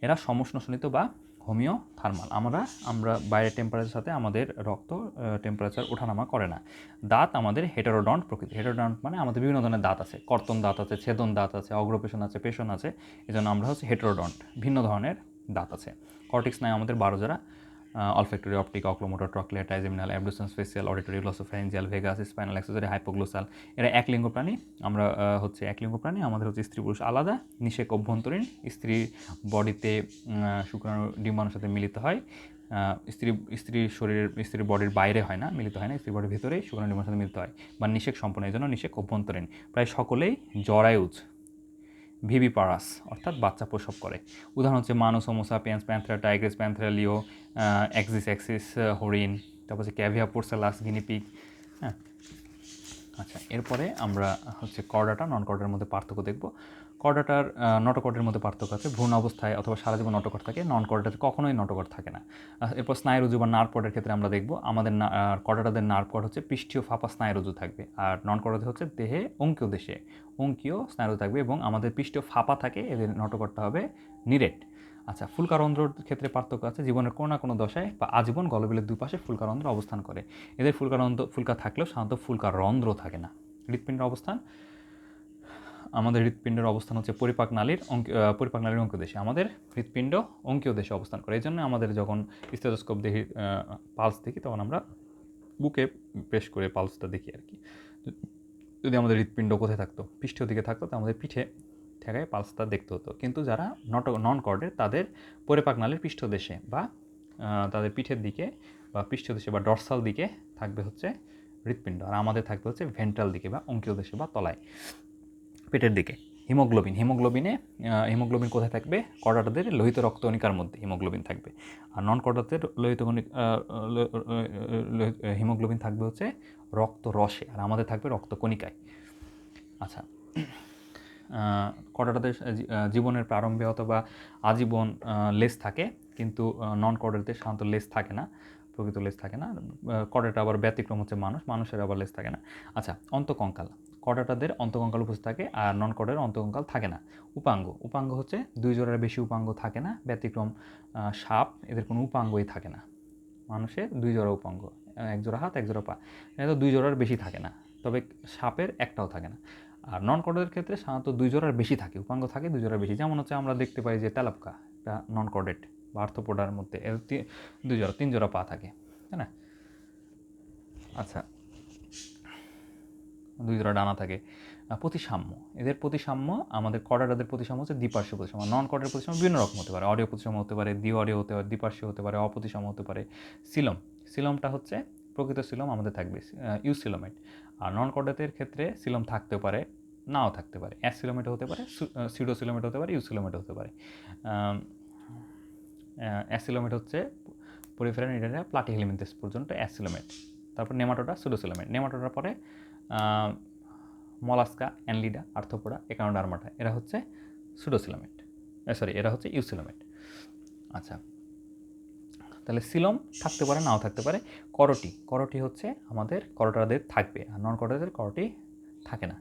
এরা সমশ্নশনিত বা হোমিওথার্মাল। আমরা বাইরের টেম্পারেচারের সাথে আমাদের রক্ত টেম্পারেচার ওঠানামা করে না। দাঁত আমাদের হেটেরোডন্ট প্রকৃতি। হেটেরোডন্ট মানে আমাদের বিভিন্ন ধরনের দাঁত আছে, কর্তন দাঁত আছে, ছেদন দাঁত আছে, অগ্রপেশন আছে, পেশন আছে, এই জন্য আমরা হচ্ছে হেটেরোডন্ট, ভিন্ন ধরনের দাঁত আছে। কর্টিক্স নাই আমাদের 12 জোড়া, olfactory, optic, oculomotor, trochlear, trigeminal, abducens, facial, auditory, glossopharyngeal, vagus, spinal, accessory, hypoglossal. এরা একলিঙ্গ প্রাণী। আমরা হচ্ছে একলিঙ্গ প্রাণী, আমাদের হচ্ছে স্ত্রী পুরুষ আলাদা। নিষেক অভ্যন্তরীণ, স্ত্রীর বডিতে শুক্রাণু ডিম্বাণুর সাথে মিলিত হয়। স্ত্রীর বডির বাইরে হয় না, মিলিত হয় না, স্ত্রীর বডির ভিতরেই শুক্রাণু ডিম্বাণুর সাথে মিলিত হয়, বা নিষেক সম্পন্ন, এই জন্য নিষেক অভ্যন্তরীণ। প্রায় সকলেই জরায়ুজ, ভিভিপারাস অর্থাৎ বাচ্চা প্রসব করে। উদাহরণ হচ্ছে মানুস, Homo sapiens, Panthera, Tigris, Panthera লিও, অ্যাক্সিস হরিণ, তারপর হচ্ছে ক্যাভিয়া, পোর্সেলাস, গিনিপিগ। হ্যাঁ, আচ্ছা, এরপরে আমরা হচ্ছে কর্ডাটা নন কর্ডার মধ্যে পার্থক্য দেখব। কর্ডাটার নটোকর্ডের মধ্যে পার্থক্য আছে। ভ্রূণ অবস্থায় অথবা সারা জীবন নটোকর্ড থাকে, নন কর্ডাটাতে কখনোই নটোকর্ড থাকে না। এরপর স্নায়ুরজ্জু বা নার্ভ কর্ডের ক্ষেত্রে আমরা দেখব আমাদের কর্ডাটাদের নার্ভ কর্ড হচ্ছে পৃষ্ঠীয় ফাঁপা স্নায়ুরজ্জু থাকবে, আর নন কর্ডাতে হচ্ছে দেহে অঙ্কীয় স্নায়ুরজ্জু থাকবে এবং আমাদের পৃষ্ঠীয় ফাঁপা থাকে, এদের নটোকর্ডটা হবে নিরেট। আচ্ছা, ফুলকারন্ধ্রর ক্ষেত্রে পার্থক্য আছে। জীবনের কোনো না কোনো দশায় বা আজীবন গলবিলের দুই পাশে ফুলকারন্ধ্র অবস্থান করে। এদের ফুলকা থাকলেও সাধারণত ফুলকারন্ধ্র থাকে না। হৃৎপিণ্ডের অবস্থান, আমাদের হৃৎপিণ্ডের অবস্থান হচ্ছে পরিপাক নালীর অঙ্কীয় দেশে। আমাদের হৃৎপিণ্ড অঙ্কীয় দেশে অবস্থান করে। এই জন্য আমাদের যখন স্টেথোস্কোপ দেখি, পালস দেখি, তখন আমরা বুকে পেশ করে পালসটা দেখি আর কি। যদি আমাদের হৃৎপিণ্ড কোথায় থাকতো, পৃষ্ঠের দিকে থাকতো, তো আমাদের পিঠে ঠেকায় পালসটা দেখতে হতো। কিন্তু যারা নন কর্ডের, তাদের পরিপাক নালীর পৃষ্ঠদেশে বা তাদের পিঠের দিকে বা পৃষ্ঠদেশে বা ডর্সাল দিকে থাকবে হচ্ছে হৃৎপিণ্ড, আর আমাদের থাকবে হচ্ছে ভেন্ট্রাল দিকে বা অঙ্কীয় দেশে বা তলায়, পেটের দিকে। হিমোগ্লোবিন কোথায় থাকবে? কর্ডাটাদের লোহিত রক্তকণিকার মধ্যে হিমোগ্লোবিন থাকবে, আর নন কর্ডাটাদের হিমোগ্লোবিন থাকবে হচ্ছে রক্ত রসে, আর আমাদের থাকবে রক্তকণিকায়। আচ্ছা, কর্ডাটাদের জীবনের প্রারম্ভে অথবা আজীবন লেজ থাকে, কিন্তু নন কর্ডাটাদের সাধারণত লেজ থাকে না, প্রকৃত লেজ থাকে না। কর্ডাটা আবার ব্যতিক্রম হচ্ছে মানুষের আবার লেজ থাকে না। আচ্ছা, অন্তকঙ্কাল, কর্ডাটাদের অন্তকঙ্কাল উপস্থিত থাকে আর নন কর্ডার অন্তকঙ্কাল থাকে না। উপাঙ্গ হচ্ছে 2 জোড়ার বেশি উপাঙ্গ থাকে না, ব্যতিক্রম সাপ, এদের কোনো উপাঙ্গই থাকে না। মানুষের 2 জোড়া উপাঙ্গ, 1 জোড়া হাত 1 জোড়া পা, এটা তো 2 জোড়ার বেশি থাকে না, তবে সাপের একটাও থাকে না। আর নন কর্ডের ক্ষেত্রে সাধারণত 2 জোড়ার বেশি থাকে, উপাঙ্গ থাকে 2 জোড়ার বেশি। যেমন হচ্ছে আমরা দেখতে পাই যে তেলাপকা, এটা নন কর্ডেড বা আর্থ্রোপোডার মধ্যে এর 2 জোড়া 3 জোড়া পা থাকে, তাই না? আচ্ছা, 2 জোড়া ডানা থাকে। প্রতিসাম্য, এদের প্রতিসাম্য, আমাদের কর্ডাটাদের প্রতিসাম্য হচ্ছে দ্বিপার্শ্বীয় প্রতিসাম্য। নন কর্ডের প্রতিসাম্য বিভিন্ন রকম হতে পারে, অডিও প্রতিসাম্য হতে পারে, দ্বি-অডিও হতে পারে, দ্বিপার্শ্বীয় হতে পারে, অপ্রতিসাম্য হতে পারে। সিলমটা হচ্ছে প্রকৃত সিলম আমাদের থাকবে ইউসিলোমেট, আর নন কর্ডাতের ক্ষেত্রে সিলম থাকতেও পারে, নাও থাকতে পারে। অ্যাসিলোমেট হতে পারে, সিউডোসিলোমেট হতে পারে, ইউসিলোমেট হতে পারে। অ্যাসিলোমেট হচ্ছে পরিফেরাল নিউক্লিয়াস প্লাটিহেলমিনথেস পর্যন্ত অ্যাসিলোমেট। তারপর নেমাটোডা, সুডোসিলোমেট। নেমাটোডার পরে মলাস্কা, অ্যানলিডা, আর্থ্রোপোডা, একানোডার্মাটা, এরা হচ্ছে এরা হচ্ছে ইউসিলোমেট। আচ্ছা, তাহলে সিলম থাকতে পারে, নাও থাকতে পারে। করটি হচ্ছে আমাদের করটাদের থাকবে, আর নন করটাদের করটি থাকে না।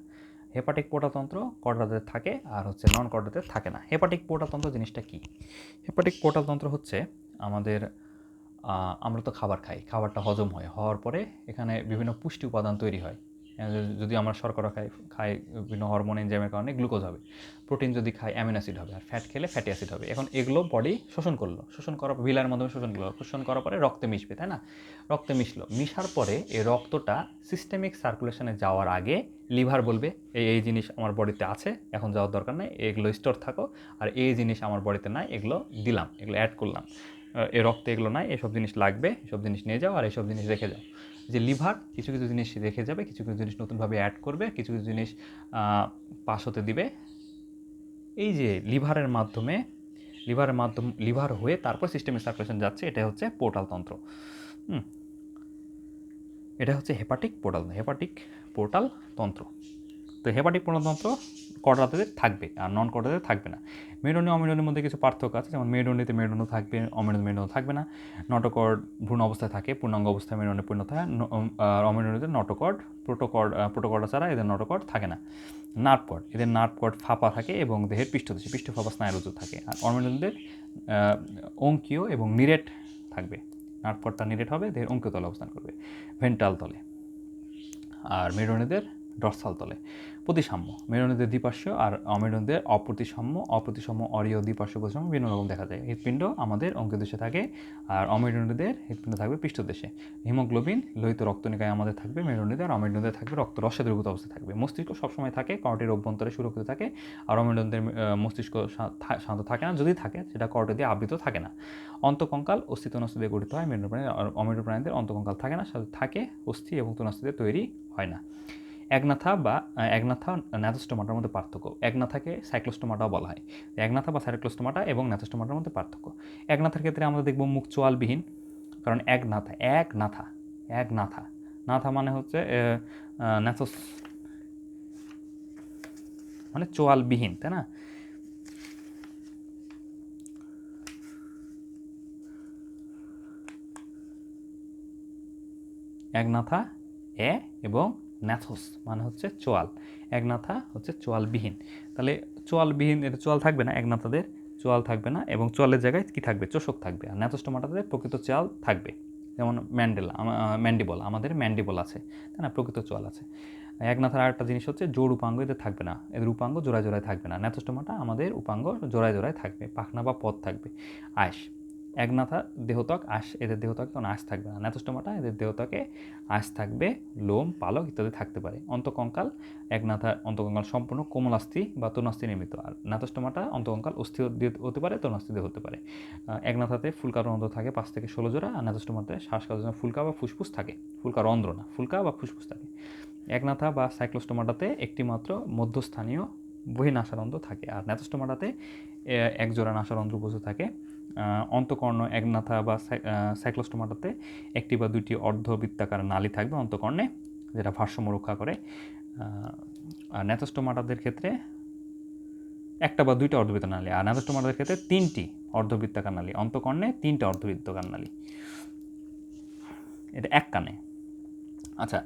হেপাটিক পোটাতন্ত্র করটাদের থাকে, আর হচ্ছে নন করটাদের থাকে না। হেপাটিক পোটাতন্ত্র জিনিসটা কি? হেপাটিক পোটাতন্ত্র হচ্ছে আমাদের, আমরা তো খাবার খাই, খাবারটা হজম হওয়ার পরে এখানে বিভিন্ন পুষ্টি উপাদান তৈরি হয়। যদি আমরা শর্করা খাই বিভিন্ন হরমোন এনজাইমের কারণে গ্লুকোজ হবে, প্রোটিন যদি খাই অ্যামিনো অ্যাসিড হবে, আর ফ্যাট খেলে ফ্যাটি অ্যাসিড হবে। এখন এগুলো বডি শোষণ করার ভিলার মাধ্যমে শোষণ করার পরে রক্তে মিশবে, তাই না? রক্তে মিশার পরে এই রক্তটা সিস্টেমিক সার্কুলেশনে যাওয়ার আগে লিভার বলবে এই জিনিস আমার বডিতে আছে, এখন যাওয়ার দরকার নেই, এগুলো স্টোর থাকো, আর এই জিনিস আমার বডিতে নাই, এগুলো দিলাম, এগুলো অ্যাড করলাম, এ রক্তে এগুলো নাই, এসব জিনিস লাগবে, এসব জিনিস নিয়ে যাও, আর এসব জিনিস রেখে যাও। যে লিভার কিছু জিনিস রেখে যাবে, কিছু জিনিস নতুনভাবে অ্যাড করবে, কিছু জিনিস পাস হতে দিবে। এই যে লিভার হয়ে তারপর সিস্টেমিক সার্কুলেশন যাচ্ছে, এটা হচ্ছে পোর্টাল তন্ত্র। এটা হচ্ছে হেপাটিক পোর্টাল তন্ত্র। তো হেপাটিক পোর্টাল কর্ডাটাদের থাকবে আর নন কর্ডাটাদের থাকবে না। অমেরুনির মধ্যে কিছু পার্থক্য আছে, যেমন মেরুদণ্ডে থাকবে, মেরুদণ্ড থাকবে না। নটোকর্ড ভ্রূণ অবস্থায় থাকে, পূর্ণাঙ্গ অবস্থায় মেরুদণ্ডে পূর্ণ থাকে, আর অমেরুনিতে প্রোটোকর্ডা ছাড়া এদের নটোকর্ড থাকে না। এদের নার্ভ কর্ড ফাঁপা থাকে এবং দেহের পৃষ্ঠ ফাঁপা স্নায়ুরজ্জু থাকে, আর অমেরুনিদের অঙ্কীয় এবং নিরেট থাকবে। নার্ভ কর্ডটা নিরেট হবে, দেহের অঙ্কীয় তলে অবস্থান করবে, ভেন্ট্রাল তলে, আর মেরুদণ্ডের ডর্সাল তলে। প্রতিসাম্য, মেরুদণ্ডের দ্বিপার্শ্বীয় আর অমেরুদণ্ডের অপ্রতিসাম্য অরীয় দ্বিপার্শ্বীয় প্রতিসাম্য বিভিন্ন রকম দেখা যায়। হৃৎপিণ্ড আমাদের অঙ্কীয় দেশে থাকে, আর অমেরুদণ্ডের হৃৎপিণ্ড থাকবে পৃষ্ঠদেশে। হিমোগ্লোবিন লোহিত রক্তকণিকায় আমাদের থাকবে মেরুদণ্ডের, আর অমেরুদণ্ডের থাকবে রক্ত রসে দ্রবীভূত অবস্থায় থাকবে। মস্তিষ্ক সবসময় থাকে, কর্টের অভ্যন্তরে সুরক্ষিত থাকে, আর অমেরুদণ্ডের মস্তিষ্ক শান্ত থাকে না, যদি থাকে সেটা কর্টে দিয়ে আবৃত থাকে না। অন্তকঙ্কাল অস্থি তনাস্থি দিয়ে গঠিত হয় মেরুদণ্ড প্রাণী, আর অমেরু প্রাণীদের অন্তকঙ্কাল থাকে না, থাকে অস্থি এবং তনাস্থি দিয়ে তৈরি হয় না। একনাথা ন্যাথোস্টোমাটার মধ্যে পার্থক্য। একনাথাকে সাইক্লোস্টোমাটাও বলা হয়। একনাথা বা সাইক্লোস্টোমাটা এবং ন্যাথোস্টোমাটার মধ্যে পার্থক্য। একনাথার ক্ষেত্রে আমরা দেখব মুখ চোয়ালবিহীন, কারণ একনাথা নাথা মানে হচ্ছে ন্যাথোস মানে চোয়ালবিহীন, তাই না? একনাথা এ এবং ন্যাথোস মানে হচ্ছে চোয়াল, একনাথা হচ্ছে চোয়ালবিহীন। তাহলে চোয়ালবিহীন, এটা চোয়াল থাকবে না, একনাথাদের চোয়াল থাকবে না, এবং চোয়ালের জায়গায় কি থাকবে, চোষক থাকবে। আর ন্যাথোস্টোমাটাদের প্রকৃত চোয়াল থাকবে, যেমন ম্যান্ডিবল, আমাদের ম্যান্ডিবল আছে, তাই না, প্রকৃত চোয়াল আছে। একনাথার আরেকটা জিনিস হচ্ছে জোড় উপাঙ্গ এদের থাকবে না, এদের উপাঙ্গ জোড়ায় জোড়ায় থাকবে না। ন্যাথোস্টোমাটা আমাদের উপাঙ্গ জোড়ায় জোড়ায় থাকবে, পাখনা বা পদ থাকবে। আঁশ, একনাথা দেহত্বক, আঁশ এদের দেহত্বকে কোনো আঁশ থাকবে না। ন্যাথোস্টোমাটা এদের দেহত্বকে আঁশ থাকবে, লোম, পালক ইত্যাদি থাকতে পারে। অন্তকঙ্কাল, একনাথার অন্তকঙ্কাল সম্পূর্ণ কোমলাস্থি বা তরুণাস্থি নির্মিত, আর ন্যাথোস্টোমাটা অন্তকঙ্কাল অস্থি দিয়ে হতে পারে, তরুণাস্থি দিয়ে হতে পারে। একনাথাতে ফুলকা রন্ধ্র থাকে 5 থেকে 16 জোড়া, আর ন্যাথোস্টোমাতে শ্বাসকালের জন্য ফুলকা বা ফুসফুস থাকে, ফুলকা রন্ধ্র না, ফুলকা বা ফুসফুস থাকে। একনাথা বা সাইক্লোস্টোমাটাতে একটি মাত্র মধ্যস্থানীয় বহিনাসারন্ধ্র থাকে, আর ন্যাথোস্টোমাটাতে এক জোড়া নাসারন্ধ্র উপস্থিত থাকে। অন্তকর্ণ, একনাথা বা সাইক্লোস্টোমাটাতে একটি বা দুইটি অর্ধবৃত্তাকার নালী থাকবে অন্তকর্ণে, যেটা ভারসাম্য রক্ষা করে। আর ন্যাথোস্টোমাটাদের ক্ষেত্রে একটা বা দুইটা অর্ধবৃত্তাকার নালী, আর ন্যাথোস্টোমাটাদের ক্ষেত্রে 3টি অর্ধবৃত্তাকার নালী, অন্তকর্ণে 3টা অর্ধবৃত্তাকার নালী, এটা এক কানে। আচ্ছা,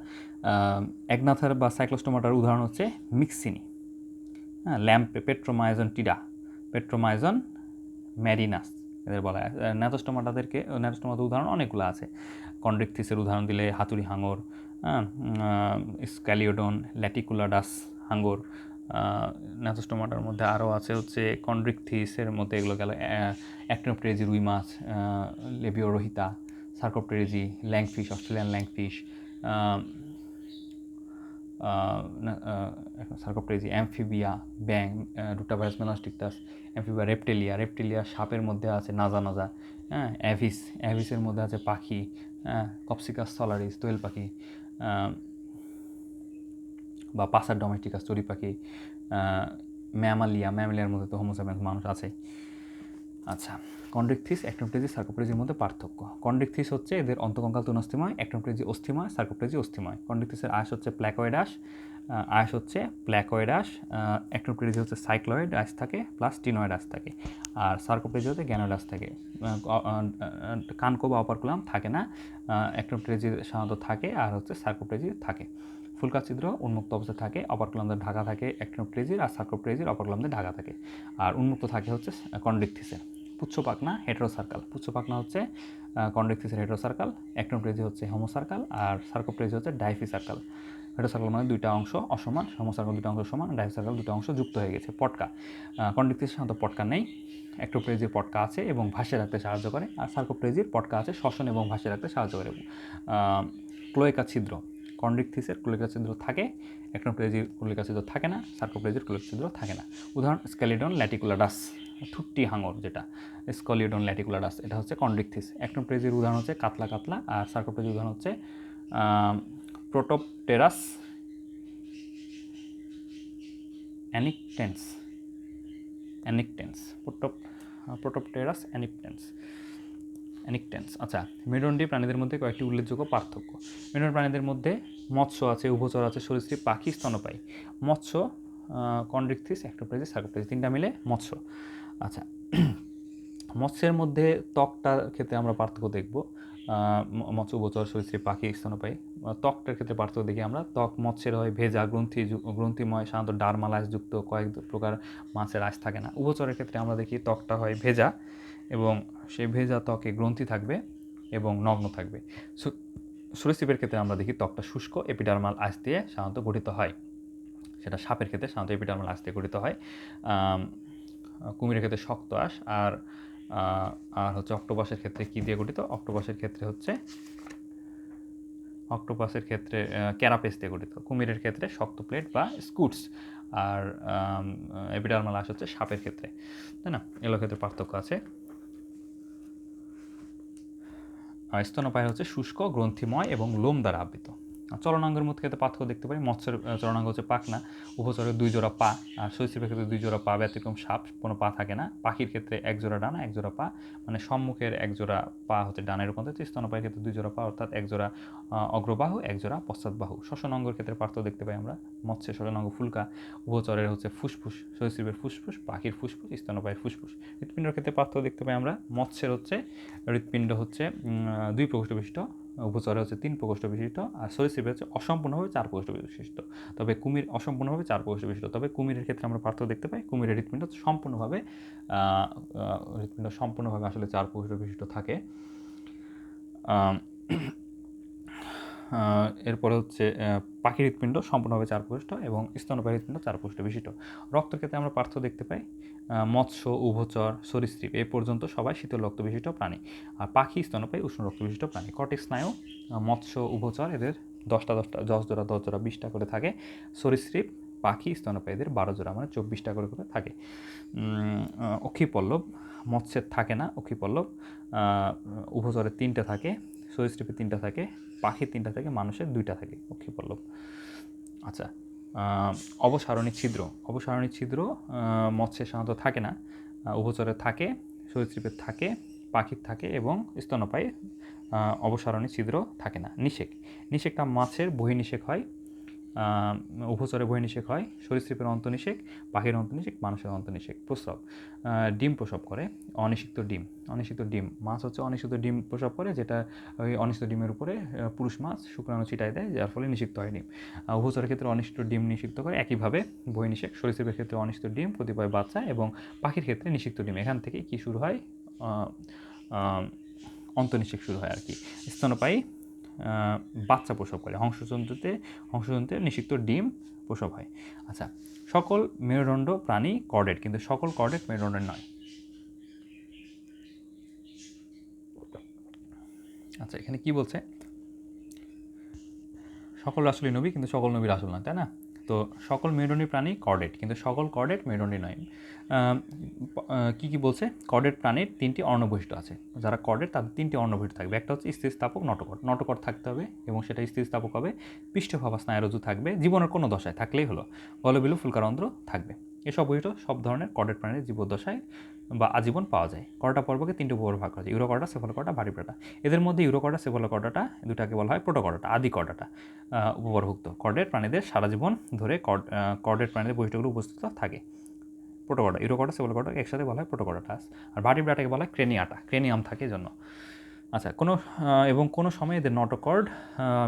একনাথার বা সাইক্লোস্টোমাটার উদাহরণ হচ্ছে মিক্সিনি, হ্যাঁ, ল্যাম্পে, পেট্রোমাইজন টিডা, পেট্রোমাইজন ম্যারিনাস এদের বলা হয়। ন্যাথোস্টোমাটার উদাহরণ অনেকগুলো আছে। কন্ড্রিকথিসের উদাহরণ দিলে হাতুড়ি হাঙর, স্ক্যালিওডন, ল্যাটিকুলাডাস হাঙর। ন্যাথোস্টোমাটার মধ্যে আরও আছে হচ্ছে কন্ড্রিকথিসের মধ্যে এগুলো গেল অ্যাক্টিনোপ্টেরিজি রুই মাছ, লেবিওরোহিতা, সার্কোপ্টেরিজি ল্যাংফিশ, অস্ট্রেলিয়ান ল্যাংফিশ, সার্কোপ্টেরিজি, অ্যামফিবিয়া ব্যাং, রুটাভাইরাস মেলাস্টিকটাস, অ্যামফিবিয়া, রেপটেলিয়া সাপের মধ্যে আছে নাজা নাজা, হ্যাঁ, অ্যাভিসের মধ্যে আছে পাখি, হ্যাঁ, কপসিকাস সলারিস দোয়েল পাখি, বা পাসার ডোমেস্টিকাস চড়ুই পাখি, ম্যামালিয়ার মধ্যে তো হোমোসাপিয়েন্স মানুষ আছে। আচ্ছা, কন্ড্রিকথিস, অ্যাক্টিনোপ্টেরিজি, সার্কোপ্টেরিজির মধ্যে পার্থক্য। কন্ড্রিকথিস হচ্ছে এদের অন্তকঙ্কাল তরুণাস্থিময়, অ্যাক্টিনোপ্টেরিজি অস্থিময়, সার্কোপ্টেরিজি অস্থিময়। কন্ড্রিকথিসের আঁশ হচ্ছে প্ল্যাকয়েড আঁশ, অ্যাক্টিনোপ্টেরিজি হচ্ছে সাইক্লয়েড আঁশ থাকে প্লাস টিনয়েড আঁশ থাকে, আর সার্কোপ্টেরিজি হচ্ছে গ্যানয়েড আঁশ থাকে। কানকো বা অপারকুলাম থাকে না, অ্যাক্টিনোপ্টেরিজি সাধারণত থাকে, আর হচ্ছে সার্কোপ্টেরিজি থাকে। ফুলকা ছিদ্র উন্মুক্ত অবস্থায় থাকে, অপারকুলামদের ঢাকা থাকে অ্যাক্টিনোপ্টেরিজির, আর সার্কোপ্টেরিজির অপারকুলামদের ঢাকা থাকে। আর উন্মুক্ত থাকে হচ্ছে কন্ড্রিকথিসের। পুচ্ছপাখনা হেটেরোসার্কাল, পুচ্ছপাখনা হচ্ছে কন্ড্রিকথিসের হেটেরোসার্কাল, অ্যাক্টিনোপ্টেরিজি হচ্ছে হোমোসার্কাল, আর সার্কোপ্টেরিজি হচ্ছে ডাইফিসার্কাল। হেটেরোসার্কাল মানে দুইটা অংশ অসমান, হোমোসার্কাল দুইটা অংশ সমান, ডাইফিসার্কাল দুটো অংশ যুক্ত হয়ে গেছে। পটকা, কন্ড্রিকথিসের সাধারণত পটকা নেই, অ্যাক্টিনোপ্টেরিজির পটকা আছে এবং ভাসে রাখতে সাহায্য করে, আর সার্কোপ্টেরিজির পটকা আছে, শ্বসন এবং ভাসে রাখতে সাহায্য করে। ক্লোয়েকা ছিদ্র, কন্ড্রিকথিসের ক্লোয়েকা ছিদ্র থাকে, অ্যাক্টিনোপ্টেরিজির ক্লোয়েকা ছিদ্র থাকে না, সার্কোপ্টেরিজির ক্লোয়েকা ছিদ্র থাকে না। উদাহরণ স্ক্যালিডন ল্যাটিকুলাডাস, থুট্টি হাঙর যেটা, স্কলিওডন ল্যাটিকুলাডাস, এটা হচ্ছে কন্ড্রিকথিস। অ্যাক্টিনোপ্টেরিজির উদাহরণ হচ্ছে কাতলা, আর সার্কোপ্টেরিজির উদাহরণ হচ্ছে প্রোটোপটেরাস অ্যানিকটেন্স, প্রোটোপটেরাস অ্যানিকটেন্স। আচ্ছা, মেরুদণ্ডী প্রাণীদের মধ্যে কয়েকটি উল্লেখযোগ্য পার্থক্য। মেরুদণ্ডী প্রাণীদের মধ্যে মৎস্য আছে, উভচর আছে, সরীসৃপ, পাখি, স্তন্যপায়ী। মৎস্য, কন্ড্রিকথিস, অ্যাক্টিনোপ্টেরিজি, সার্কোপ্টেরিজি, তিনটা মিলে মৎস্য। আচ্ছা, মৎস্যের মধ্যে ত্বকটার ক্ষেত্রে আমরা পার্থক্য দেখব। মৎস্য, উভচর, সরীসৃপ, পাখি, স্তন্যপায়ী। ত্বকটার ক্ষেত্রে পার্থক্য দেখি আমরা। ত্বক মৎস্যের হয় ভেজা, গ্রন্থিময়, সাধারণত ডার্মাল আঁশযুক্ত, কয়েক প্রকার মাছের আঁশ থাকে না। উভচরের ক্ষেত্রে আমরা দেখি ত্বকটা হয় ভেজা, এবং সেই ভেজা ত্বকে গ্রন্থি থাকবে এবং নগ্ন থাকবে। সরীসৃপের ক্ষেত্রে আমরা দেখি ত্বকটা শুষ্ক, এপিডার্মাল আঁশ দিয়ে সাধারণত গঠিত হয়, সেটা সাপের ক্ষেত্রে সাধারণত এপিডার্মাল আঁশ দিয়ে গঠিত হয়। কুমিরের ক্ষেত্রে শক্ত আঁশ, আর হচ্ছে অক্টোপাসের ক্ষেত্রে কী দিয়ে গঠিত? অক্টোপাসের ক্ষেত্রে ক্যারাপেস দিয়ে গঠিত। কুমিরের ক্ষেত্রে শক্ত প্লেট বা স্কুটস, আর এপিডার্মাল আঁশ হচ্ছে সাপের ক্ষেত্রে, তাই না? এগুলোর ক্ষেত্রে পার্থক্য আছে। স্তন্যপায়ী হচ্ছে শুষ্ক, গ্রন্থিময় এবং লোম দ্বারা আবৃত। চলনাঙ্গের মধ্যে ক্ষেত্রে পার্থক্য দেখতে পাই, মৎস্যের চলনাঙ্গ হচ্ছে পাখনা, উভচরের 2 জোড়া পা, আর সরীসৃপের ক্ষেত্রে 2 জোড়া পা, ব্যতিক্রম সাপ কোনো পা থাকে না। পাখির ক্ষেত্রে 1 জোড়া ডানা 1 জোড়া পা, মানে সম্মুখের 1 জোড়া পা হচ্ছে ডানে রূপান্তরিত, স্তন্যপায়ীর ক্ষেত্রে 2 জোড়া পা অর্থাৎ 1 জোড়া অগ্রবাহু 1 জোড়া পশ্চাৎবাহু। শ্বসনাঙ্গের ক্ষেত্রে পার্থক্য দেখতে পাই আমরা, মৎস্যের শ্বসনাঙ্গ ফুলকা, উভচরের হচ্ছে ফুসফুস, সরীসৃপের ফুসফুস, পাখির ফুসফুস, স্তন্যপায়ীর ফুসফুস। হৃৎপিণ্ডের ক্ষেত্রে পার্থক্য দেখতে পাই আমরা, মৎস্যের হচ্ছে হৃৎপিণ্ড হচ্ছে 2 প্রকোষ্ঠ বিশিষ্ট, উভচরে হচ্ছে 3 প্রকোষ্ঠ বিশিষ্ট, আর সরীসৃপের হচ্ছে অসম্পূর্ণভাবে 4 প্রকোষ্ঠ বিশিষ্ট। তবে কুমির অসম্পূর্ণভাবে 4 প্রকোষ্ঠ বিশিষ্ট। তবে কুমিরের ক্ষেত্রে আমরা পার্থক্য দেখতে পাই, কুমিরের হৃৎপিণ্ড সম্পূর্ণভাবে আসলে 4 প্রকোষ্ঠ বিশিষ্ট থাকে। এরপরে হচ্ছে পাখির হৃৎপিণ্ড সম্পূর্ণভাবে 4 প্রকোষ্ঠ এবং স্তন্যপায়ী হৃৎপিণ্ড 4 প্রকোষ্ঠ বিশিষ্ট। রক্তের ক্ষেত্রে আমরা পার্থক্য দেখতে পাই, মৎস্য, উভচর, সরীসৃপ এ পর্যন্ত সবাই শীতল রক্ত বিশিষ্ট প্রাণী, আর পাখি স্তন্যপায়ী উষ্ণ রক্ত বিশিষ্ট প্রাণী। কর্টেক্স স্নায়ু মৎস্য, উভচর এদের 10 জোড়া 10 জোড়া 20টা করে থাকে, সরীসৃপ, পাখি, স্তন্যপায়ীদের 12 জোড়া মানে 24টা করে থাকে। অক্ষিপল্লব মৎস্যের থাকে না, অক্ষিপল্লব উভচরের 3টে থাকে, সরীসৃপের 3টা থাকে, পাখির 3টা থাকে, মানুষের 2টা থাকে অক্ষিপল্লব। আচ্ছা, অবসারণী ছিদ্র মৎস্যের সাধারণত থাকে না, উভচরের থাকে, সরীসৃপের থাকে, পাখির থাকে এবং স্তন্যপায়ীর অবসারণী ছিদ্র থাকে না। নিষেকটা মাছের বহির্নিষেক হয়, উভচরে বহির্নিষেক হয়, সরীসৃপের অন্তর্নিষেক, পাখির অন্তর্নিষেক, মানুষের অন্তর্নিষেক। প্রস্রাব ডিম প্রসব করে, অনিষিক্ত ডিম মাছ হচ্ছে অনিষিক্ত ডিম প্রসব করে, যেটা ওই অনিষিক্ত ডিমের উপরে পুরুষ মাছ শুক্রাণু ছিটায় দেয়, যার ফলে নিষিক্ত হয় ডিম। উভচরের ক্ষেত্রে অনিষিক্ত ডিম নিষিক্ত করে, একইভাবে বহির্নিষেক। সরীসৃপের ক্ষেত্রে অনিষিক্ত ডিম, কতিপয় বাচ্চা, এবং পাখির ক্ষেত্রে নিষিক্ত ডিম। এখান থেকে কি শুরু হয়, অন্তর্নিষেক শুরু হয় আর কি। স্তন্যপায়ী বাচ্চা প্রসব করে, হংসজন্তুতে নিষিক্ত ডিম প্রসব হয়। আচ্ছা, সকল মেরুদণ্ড প্রাণী কর্ডেট, কিন্তু সকল কর্ডেট মেরুদণ্ডের নয়। আচ্ছা, এখানে কি বলছে, সকল রাসূলই নবী কিন্তু সকল নবী রাসূল না, তাই না? তো সকল মেরুদণ্ডী প্রাণী কর্ডেট, কিন্তু সকল কর্ডেট মেরুদণ্ডী নয়। কি বলছে, কর্ডেট প্রাণীর 3টি অর্ণবৈশিষ্ট্য আছে। যারা কর্ডেট তাদের 3টি অর্ণবৈশিষ্ট্য থাকবে। একটা হচ্ছে স্থিতিস্থাপক নটকট থাকতে হবে, এবং সেটা স্থিতিস্থাপক হবে। পৃষ্ঠভাবা স্নায়ুরজ্জু থাকবে, জীবনের কোনো দশায় থাকলেই হলো। গলবিলু ফুলকারন্ধ্র থাকবে। এসব বৈশিষ্ট্য সব ধরনের কর্ডেট প্রাণীর জীবদ্দশায় বা আজীবন পাওয়া যায়। কর্ডা পর্বকে 3টে উপবর্গে ভাগ করা যায়, ইউরোকর্ডা, সেফালোকর্ডা, ভার্টিব্রেটা। এদের মধ্যে ইউরোকর্ডা, সেফালোকর্ডাটা দুটাকে বলা হয় প্রোটোকর্ডাটা, আদি কর্ডাটা উপবর্গভুক্ত। কর্ডেট প্রাণীদের সারা জীবন ধরে কর্ডেট প্রাণীদের বৈশিষ্ট্যগুলো উপস্থিত থাকে। প্রোটোকর্ডা, ইউরোকর্ডা, সেফালোকর্ডা একসাথে বলা হয় প্রোটোকর্ডাটাস। আর ভার্টিব্রেটাকে বলা হয় ক্রেনিয়াম থাকে জন্য। আচ্ছা, কোনো সময় এদের নটোকর্ড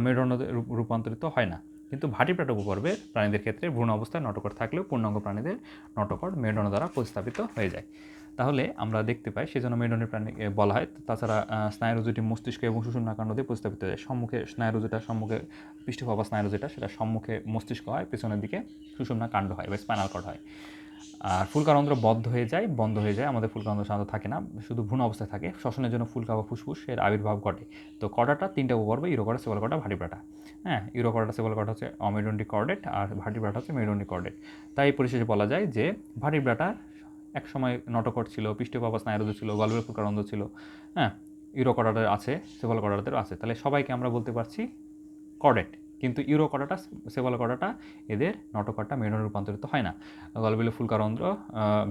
মেরুদণ্ডে রূপান্তরিত হয় না, কিন্তু ভার্টিব্রেটা উপপর্বের প্রাণীদের ক্ষেত্রে ভ্রূণ অবস্থায় নটোকর্ড থাকলেও পূর্ণাঙ্গ প্রাণীদের নটোকর্ড মেরুদণ্ড দ্বারা প্রতিস্থাপিত হয়ে যায়। তাহলে আমরা দেখতে পাই সেজন্য মেরুদণ্ডের প্রাণী বলা হয়। তাছাড়া স্নায়ুরজ্জুটি মস্তিষ্ক এবং সুষুম্নাকাণ্ড দিয়ে প্রতিস্থাপিত হয়ে যায়। সম্মুখে স্নায়ুরজ্জুটা, সম্মুখে পৃষ্ঠভাবা স্নায়ুরজ্জুটা, সেটা সম্মুখে মস্তিষ্ক হয়, পেছনের দিকে সুষুম্নাকাণ্ড হয় বা স্পাইনাল কর্ড হয়। আর ফুলকারন্ধ্র বন্ধ হয়ে যায়, আমাদের ফুলকারন্ধ্র সাধারণত থাকে না, শুধু ভ্রূণ অবস্থায় থাকে। শ্বসনের জন্য ফুলকা বা ফুসফুসের আবির্ভাব ঘটে। তো কর্ডাটা 3টা উপপর্বে, ইউরোকর্ডা, সেফালোকর্ডা, ভার্টিব্রেটা। হ্যাঁ, ইউরোকর্ডা, সেফালোকর্ডা হচ্ছে অমেরুদণ্ডী কর্ডেট, আর ভার্টিব্রেটা হচ্ছে মেরুদণ্ডী কর্ডেট। তাই পরিশেষে বলা যায় যে ভার্টিব্রেটা এক সময় নটোকর্ড ছিল, পৃষ্ঠভাবা স্নায়ুরজ্জু ছিল, গলবিলু ফুলকারন্ধ্র ছিল। হ্যাঁ, ইউরোকর্ডাটার আছে, সেফালোকর্ডাটারও আছে। তাহলে সবাইকে আমরা বলতে পারছি কর্ডেট, কিন্তু ইউরোকর্ডাটা, সেফালোকর্ডাটা এদের নটোকর্ডটা মেরুদণ্ডে রূপান্তরিত হয় না। গলবিলু ফুলকারন্ধ্র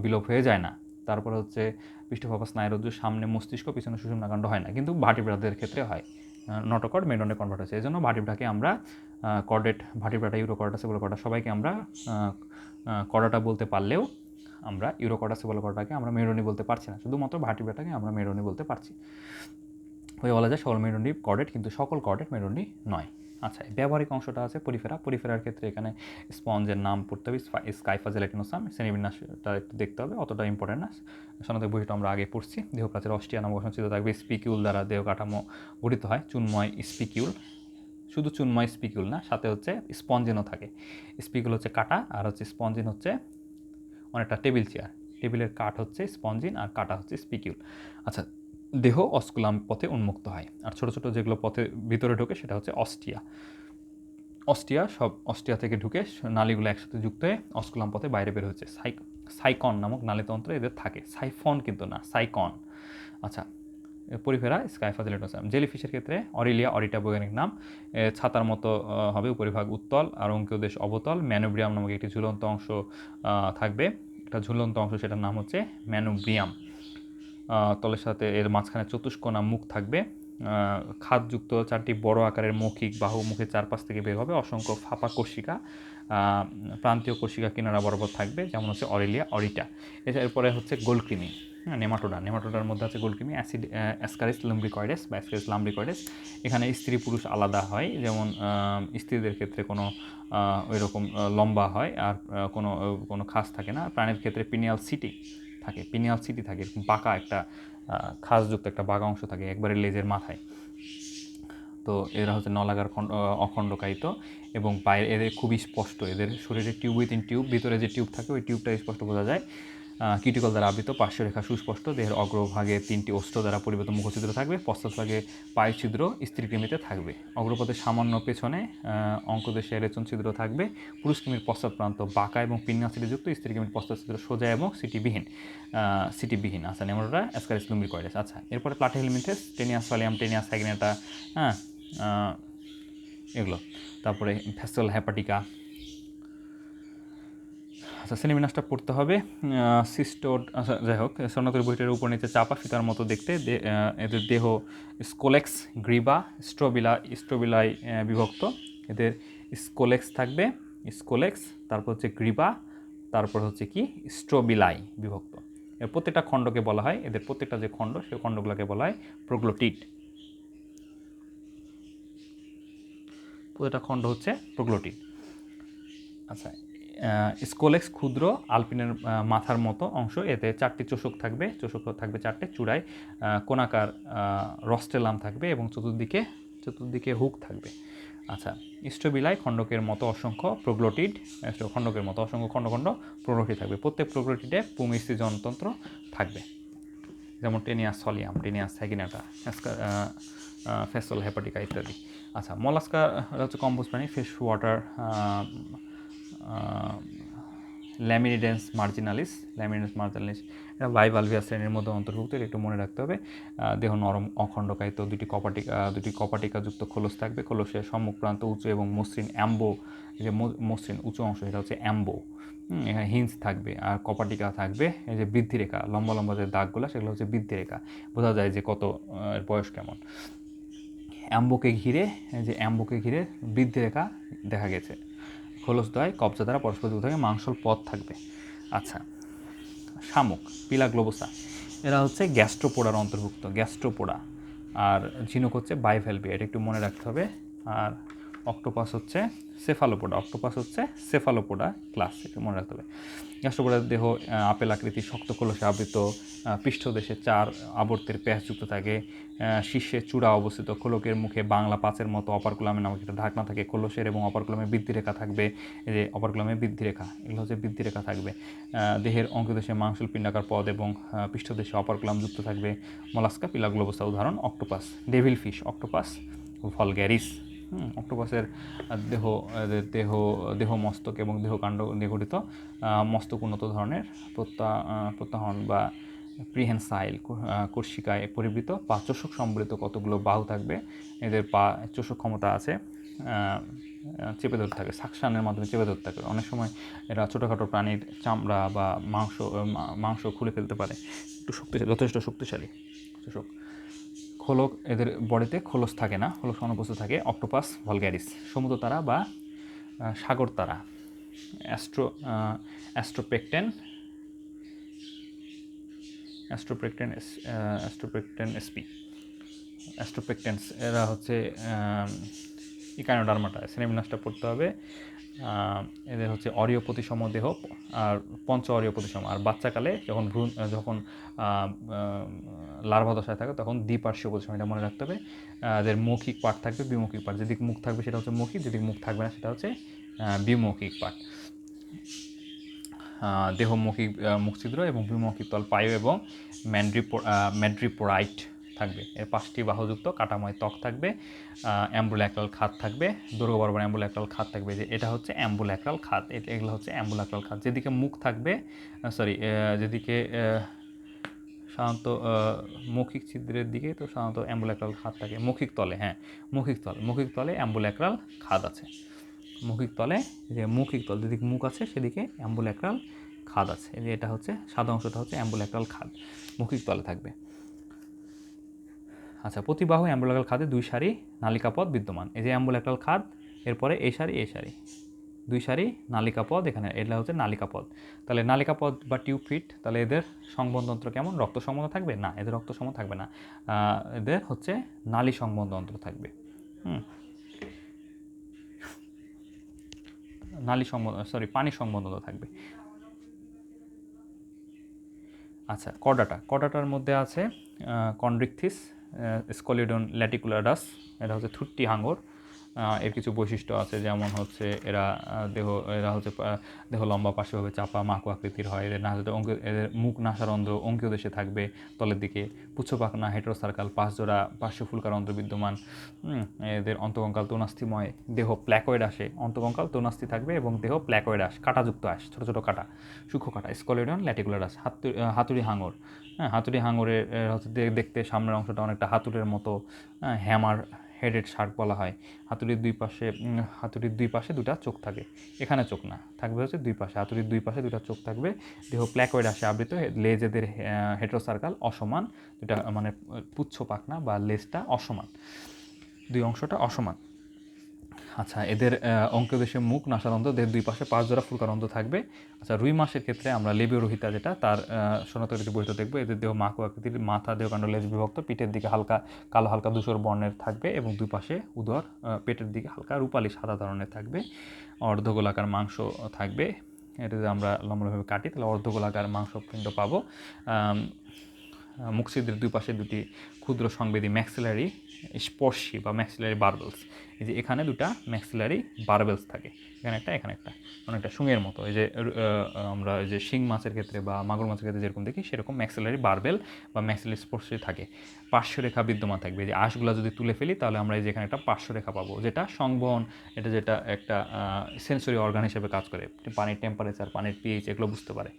বিলোপ হয়ে যায় না। তারপরে হচ্ছে পৃষ্ঠভাবা স্নায়ুরজ্জু, সামনে মস্তিষ্ক, পিছনে সুষুম্নাকাণ্ড হয় না, কিন্তু ভার্টিব্রেটাদের ক্ষেত্রে হয়। নটোকর্ড মেরুদণ্ডে কনভার্ট হয়েছে, এই জন্য ভার্টিব্রেটাকে আমরা কর্ডেট, ভার্টিব্রেটা, ইউরোকর্ডা, সেফালোকর্ডা সবাইকে আমরা কর্ডাটা বলতে পারলেও আমরা ইউরোকর্ডা, সেফালোকর্ডাকে আমরা মেরুদণ্ডী বলতে পারছি না, শুধুমাত্র ভার্টিব্রেটাকে আমরা মেরুদণ্ডী বলতে পারছি। ওই বলা যায় সকল মেরুদণ্ডী কর্ডেট, কিন্তু সকল কর্ডেট মেরুদণ্ডী নয়। আচ্ছা, ব্যবহারিক অংশটা আছে পরিফেরার ক্ষেত্রে এখানে স্পঞ্জের নাম পড়তে হবে, স্কাইফা জেলাটিনোসাম। শ্রেণীবিন্যাসটা একটু দেখতে হবে, অতটা ইম্পর্টেন্ট না। সাধারণত বইটা আমরা আগে পড়ছি। দেহপ্রাচীর অস্টিয়া নামক সঞ্চিত থাকবে। স্পিকিউল দ্বারা দেহ কাঠামো গঠিত হয়, চুনময় স্পিকিউল। শুধু চুনময় স্পিকিউল না, সাথে হচ্ছে স্পঞ্জিনও থাকে। স্পিকিউল হচ্ছে কাটা, আর হচ্ছে স্পঞ্জিন হচ্ছে অনেকটা টেবিল চেয়ার। টেবিলের কাঠ হচ্ছে স্পঞ্জিন, আর কাটা হচ্ছে স্পিকিউল। আচ্ছা, দেহ অস্কুলাম পথে উন্মুক্ত হয়, আর ছোটো ছোটো যেগুলো পথে ভিতরে ঢোকে সেটা হচ্ছে অস্টিয়া থেকে ঢুকে নালীগুলো একসাথে যুক্ত হয়ে অস্কুলাম পথে বাইরে বের হচ্ছে। সাইকন নামক নালীতন্ত্র এদের থাকে, সাইফন কিন্তু না, সাইকন। আচ্ছা, পরিফেরা স্কাইফাজিলেটোসাম। জেলিফিশের ক্ষেত্রে অরিলিয়া অরিটা বৈজ্ঞানিক নাম, ছাতার মতো হবে, উপরিভাগ উত্তল আর অঙ্কীয় দেশ অবতল। ম্যানোব্রিয়াম নামক একটি ঝুলন্ত অংশ থাকবে, একটা ঝুলন্ত অংশ, সেটার নাম হচ্ছে ম্যানোব্রিয়াম। তলের সাথে এর মাঝখানে চতুষ্কোণা মুখ থাকবে, খাদযুক্ত 4টি বড় আকারের মৌখিক বাহু মুখের চারপাশ থেকে বের হবে, অসংখ্য ফাঁপা কোষিকা প্রান্তীয় কোষিকা কিনারা বরাবর থাকবে, যেমন হচ্ছে অরিলিয়া অরিটা। এরপরে হচ্ছে গোলকৃমি, নেমাটোডার মধ্যে আছে গোলকৃমি, অ্যাসকারিস লাম্ব্রিকয়েডেস বা অ্যাসকারিস লাম্ব্রিকয়েডেস। এখানে স্ত্রী পুরুষ আলাদা হয়, যেমন স্ত্রীদের ক্ষেত্রে কোনো ওই রকম লম্বা হয় আর কোনো খাস থাকে না। প্রাণীর ক্ষেত্রে পিনিয়াল সিটি থাকে, এরকম বাঁকা একটা খাসযুক্ত একটা বাঁকা অংশ থাকে একবারে লেজের মাথায়। তো এরা হচ্ছে নলাকার অখণ্ডকায়িত এবং বাইরে এদের খুবই স্পষ্ট, এদের শরীরে টিউব উইথিন টিউব, ভিতরে যে টিউব থাকে ওই টিউবটা স্পষ্ট বোঝা যায়। কিউটিকল দ্বারা আবৃত, পার্শ্বরেখা সুস্পষ্ট, দেহের অগ্রভাগে 3টি অস্ত্র দ্বারা পরিবেত মুখছিদ্র থাকবে, পশ্চাৎভাগে পায়ুছিদ্র স্ত্রীকৃমিতে থাকবে, অগ্রপথে সামান্য পেছনে অঙ্কদেশে রেচন ছিদ্র থাকবে, পুরুষকৃমির পশ্চাৎ প্রান্ত বাঁকা এবং পিন্নাসিটিযুক্ত, স্ত্রীকৃমির পশ্চাৎ ছিদ্র সোজা এবং সিটিবিহীন। আচ্ছা, নেমাটোডা অ্যাসকারিস লাম্ব্রিকয়েডেস। আচ্ছা, এরপরে প্লাটিহেলমিনথেস, টেনিয়াস ফালিয়াম, টেনিয়াস সাইগিনেটা, এগুলো। তারপরে ফ্যাসল হেপাটিকা। আচ্ছা, শ্রেণীবিন্যাসটা পড়তে হবে। সিস্টোড, আচ্ছা যাই হোক, স্বর্ণাকরী বইটার উপর নিচে চাপা ফিতার মতো দেখতে, এদের দেহ স্কোলেক্স, গ্রিবা, স্ট্রোবিলাই বিভক্ত। এদের স্কোলেক্স থাকবে, তারপর হচ্ছে গ্রিবা, তারপর হচ্ছে কি স্ট্রোবিলাই বিভক্ত। এর প্রত্যেকটা খণ্ডকে বলা হয়, এদের প্রত্যেকটা যে খণ্ড সেই খণ্ডগুলোকে বলা হয় প্রোগ্লোটিড। প্রত্যেকটা খণ্ড হচ্ছে প্রোগ্লোটিড। আচ্ছা, স্কোলেক্স ক্ষুদ্র আলপিনের মাথার মতো অংশ, এতে 4টি চোষক থাকবে 4টে, চূড়ায় কোনাকার রস্টেলাম থাকবে এবং চতুর্দিকে হুক থাকবে। আচ্ছা, স্ট্রোবিলাই খণ্ডকের মতো অসংখ্য প্রোগ্লোটিড, খণ্ডকের মতো অসংখ্য খণ্ড প্রোগ্লোটিড থাকবে। প্রত্যেক প্রোগ্লোটিডে পুংস্থিজনতন্ত্র থাকবে, যেমন টেনিয়াস সলিয়াম, টেনিয়াস সাইগিনেটা, ফ্যাসল হেপাটিকা ইত্যাদি। আচ্ছা, মলাস্কা হচ্ছে কম্বোজ প্রাণী, ফ্রেশ ওয়াটার ল্যামিনিডেন্স মার্জিনালিস, এটা বাইভালভিয়া শ্রেণীর মধ্যে অন্তর্ভুক্ত, এটা একটু মনে রাখতে হবে। দেহ নরম অখণ্ডকায়িত, দুটি কপাটিকাযুক্ত খোলস থাকবে, খোলসের সম্মুখ প্রান্ত উঁচু এবং মসৃণ, যে মসৃণ উঁচু অংশ এটা হচ্ছে অ্যাম্বো। এখানে হিঞ্জ থাকবে আর কপাটিকা থাকবে, এই যে বৃদ্ধিরেখা, লম্বা যে দাগগুলো সেগুলো হচ্ছে বৃদ্ধিরেখা, বোঝা যায় যে কত বয়স কেমন। অ্যাম্বোকে ঘিরে বৃদ্ধিরেখা দেখা গেছে। খোলসদ্বয় কবজা দ্বারা পরস্পর যুক্ত থাকে, মাংসল পথ থাকবে। আচ্ছা, শামুক, পিলা গ্লোবোসা, এরা হচ্ছে গ্যাস্ট্রোপোডার অন্তর্ভুক্ত, আর ঝিনুক হচ্ছে বাইভ্যালভিয়া, এটা একটু মনে রাখতে হবে। আর অক্টোপাস হচ্ছে সেফালোপোডা ক্লাস, এটা মনে রাখতে হবে। গ্যাস্ট্রোপোডার দেহ আপেল আকৃতি, শক্ত খোলসে আবৃত, পৃষ্ঠদেশে 4 আবর্তের প্যাঁচযুক্ত থাকে, শীর্ষে চূড়া অবস্থিত, খোলকের মুখে বাংলা পাঁচের মতো অপারকুলামে নামক একটা ঢাকনা থাকে, খোলসের এবং অপারকুলামে বৃদ্ধিরেখা থাকবে, এই যে অপারকুলামে বৃদ্ধিরেখা, এগুলো হচ্ছে বৃদ্ধিরেখা থাকবে। দেহের অঙ্কদেশে মাংসল পিণ্ডাকার পদ এবং পৃষ্ঠদেশে অপারকুলাম যুক্ত থাকবে। মলাস্কা, পিলা গ্লোবোসা উদাহরণ। Octopus, devil fish, Octopus vulgaris. অক্টোপাসের দেহ মস্তক এবং দেহকাণ্ড নিয়ে গঠিত, মস্তক উন্নত ধরনের, প্রত্যাহন বা প্রিহেনসাইল, কোর্সিকায় পরিবৃত, পা চোষক সম্বলিত কতগুলো বাহু থাকবে, এদের পা চোষক ক্ষমতা আছে, চেপে ধরতে থাকে, সাকশানের মাধ্যমে চেপে ধরতে থাকে। অনেক সময় এরা ছোটোখাটো প্রাণীর চামড়া বা মাংস খুলে ফেলতে পারে, যথেষ্ট শক্তিশালী চোষক। খোলক, এদের বডিতে খোলস থাকে না, খোলস অনুপস্থিত থাকে। অক্টোপাস ভলগ্যারিস। সমুদ্র তারা বা সাগর তারা, অ্যাস্ট্রোপেকটেন এসপি, অ্যাস্ট্রোপেকটেন্স, এরা হচ্ছে ইকানোডার্মাটা। শ্রেণীবিন্যাসটা পড়তে হবে। এদের হচ্ছে অরীয় প্রতিসম দেহ আর পঞ্চ অরীয় প্রতিসম, আর বাচ্চাকালে যখন লার্ভা দশায় থাকে তখন দ্বিপার্শ্বীয় প্রতিসম, এটা মনে রাখতে হবে। এদের মৌখিক পাঠ থাকবে, বিমৌখিক পাঠ, যেদিকে মুখ থাকবে সেটা হচ্ছে মৌখিক, যেদিকে মুখ থাকবে না সেটা হচ্ছে বিমৌখিক পাঠ। দেহ মুখছিদ্র এবং বিমৌখিক তল পায়ু এবং ম্যাড্রিপোরাইট থাকবে। এর 5টি বাহুযুক্ত কাটাময় ত্বক থাকবে, অ্যাম্বুল্যাক্রাল খাত থাকবে, দৈর্ঘ্য বরাবর অ্যাম্বুল্যাক্রাল খাত থাকবে, যে এটা হচ্ছে অ্যাম্বুল্যাক্রাল খাত, এগুলো হচ্ছে অ্যাম্বুল্যাক্রাল খাত। যেদিকে মুখ থাকবে, যেদিকে সাধারণত মৌখিক ছিদ্রের দিকে তো সাধারণত অ্যাম্বুল্যাক্রাল খাদ থাকে। মৌখিক তলে, হ্যাঁ, মৌখিক তলে অ্যাম্বুল্যাক্রাল খাদ আছে। মৌখিক তলে, যে মৌখিক তল যেদিকে মুখ আছে সেদিকে অ্যাম্বুল্যাক্রাল খাদ আছে। এই যে এটা হচ্ছে সাদা অংশটা হচ্ছে অ্যাম্বুল্যাক্রাল খাদ, মৌখিক তলে থাকবে। আচ্ছা, প্রতিবাহু অ্যাম্বুল্যাক্রাল খাদে 2 সারি নালিকাপথ বিদ্যমান। এই যে অ্যাম্বুল্যাক্রাল খাদ, এরপরে এই সারি 2 সারি নালিকাপথ, এখানে এটা হচ্ছে নালিকাপথ। তাহলে নালিকাপথ বা টিউব ফিট, তাহলে এদের সংবহনতন্ত্র কেমন? রক্ত সংবহন থাকবে না, এদের রক্ত সংবহন থাকবে না, এদের হচ্ছে নালী সংবহনতন্ত্র থাকবে। পানি সংবহনতন্ত্র থাকবে। আচ্ছা, কর্ডাটার মধ্যে আছে কন্ড্রিকথিস, স্কলিডন ল্যাটিকুলারাস, এটা হচ্ছে থুট্টি হাঙর। এর কিছু বৈশিষ্ট্য আছে, যেমন হচ্ছে এরা দেহ লম্বা পার্শ্বভাবে চাপা মাকু আকৃতির হয়। এদের মুখ নাসারন্ধ্র অঙ্কীয় দেশে থাকবে তলের দিকে। পুচ্ছপাখনা হেটেরোসার্কাল, 5 জোড়া পার্শ্ব ফুলকারন্ধ্র বিদ্যমান। এদের অন্তকঙ্কাল তৌনাস্থিময়, দেহ প্ল্যাকয়েড আসে, অন্তকঙ্কাল তৌনাস্থি থাকবে এবং দেহ প্ল্যাকয়েড আস, কাঁটাযুক্ত আস, ছোটো ছোটো কাঁটা, সূক্ষ্ম কাঁটা, স্কলিডন ল্যাটিকুলারাস। হাতুড়ি হাঙর, হাতুড়ি হাঙরের হচ্ছে দেখতে সামনের অংশটা অনেকটা হাতুড়ের মতো, হ্যামার হেডেড শার্ক বলা হয়। হাতুড়ির দুই পাশে দুটা চোখ থাকে, এখানে চোখ না, থাকবে হচ্ছে দুই পাশে, হাতুড়ির দুই পাশে দুটা চোখ থাকবে। দেহ প্ল্যাকয়েড আসে আবৃত, লেজ এদের হেটেরোসার্কাল, অসমান, দুটা মানে পুচ্ছ পাখনা বা লেজটা অসমান, দুই অংশটা অসমান। আচ্ছা, এদের অঙ্কদেশে মুখ নাসারন্ধ্র, দেহের দুই পাশে 5 জোড়া ফুলকারন্ধ্র থাকবে। আচ্ছা, রুই মাছের ক্ষেত্রে আমরা লেবীয় রোহিতা, যেটা তার শনাক্তকৃত বৈশিষ্ট্য দেখবো। এদের দেহ মাকু আকৃতির, মাথা দেহকাণ্ড লেজ বিভক্ত, পিঠের দিকে হালকা কালো, হালকা ধূসর বর্ণের থাকবে এবং দুই পাশে উদর, পেটের দিকে হালকা রূপালি সাদা ধরনের থাকবে। অর্ধগোলাকার মাংস থাকবে। এটা যদি আমরা লম্বাভাবে কাটি তাহলে অর্ধগোলাকার মাংসপিণ্ড পাবো। মুখছিদ্রের দুই পাশে দুটি ক্ষুদ্র সংবেদী ম্যাক্সিলারি স্পর্শী বা ম্যাক্সিলারি বারবেলস। এই যে এখানে দুটা ম্যাক্সিলারি বারবেলস থাকে, এখানে একটা, অনেকটা শুঁয়ের মতো। এই যে আমরা এই যে শিং মাছের ক্ষেত্রে বা মাগুর মাছের ক্ষেত্রে যেরকম দেখি সেরকম ম্যাক্সিলারি বারবেল বা ম্যাক্সিলারি স্পর্শী থাকে। পার্শ্বরেখা বিদ্যমান থাকবে। যে আঁশগুলো যদি তুলে ফেলি তাহলে আমরা এই যে এখানে একটা পার্শ্বরেখা পাবো, যেটা সংবহন, যেটা একটা সেন্সরি অর্গান হিসেবে কাজ করে, পানির টেম্পারেচার, পানির পিএইচ এগুলো বুঝতে পারে।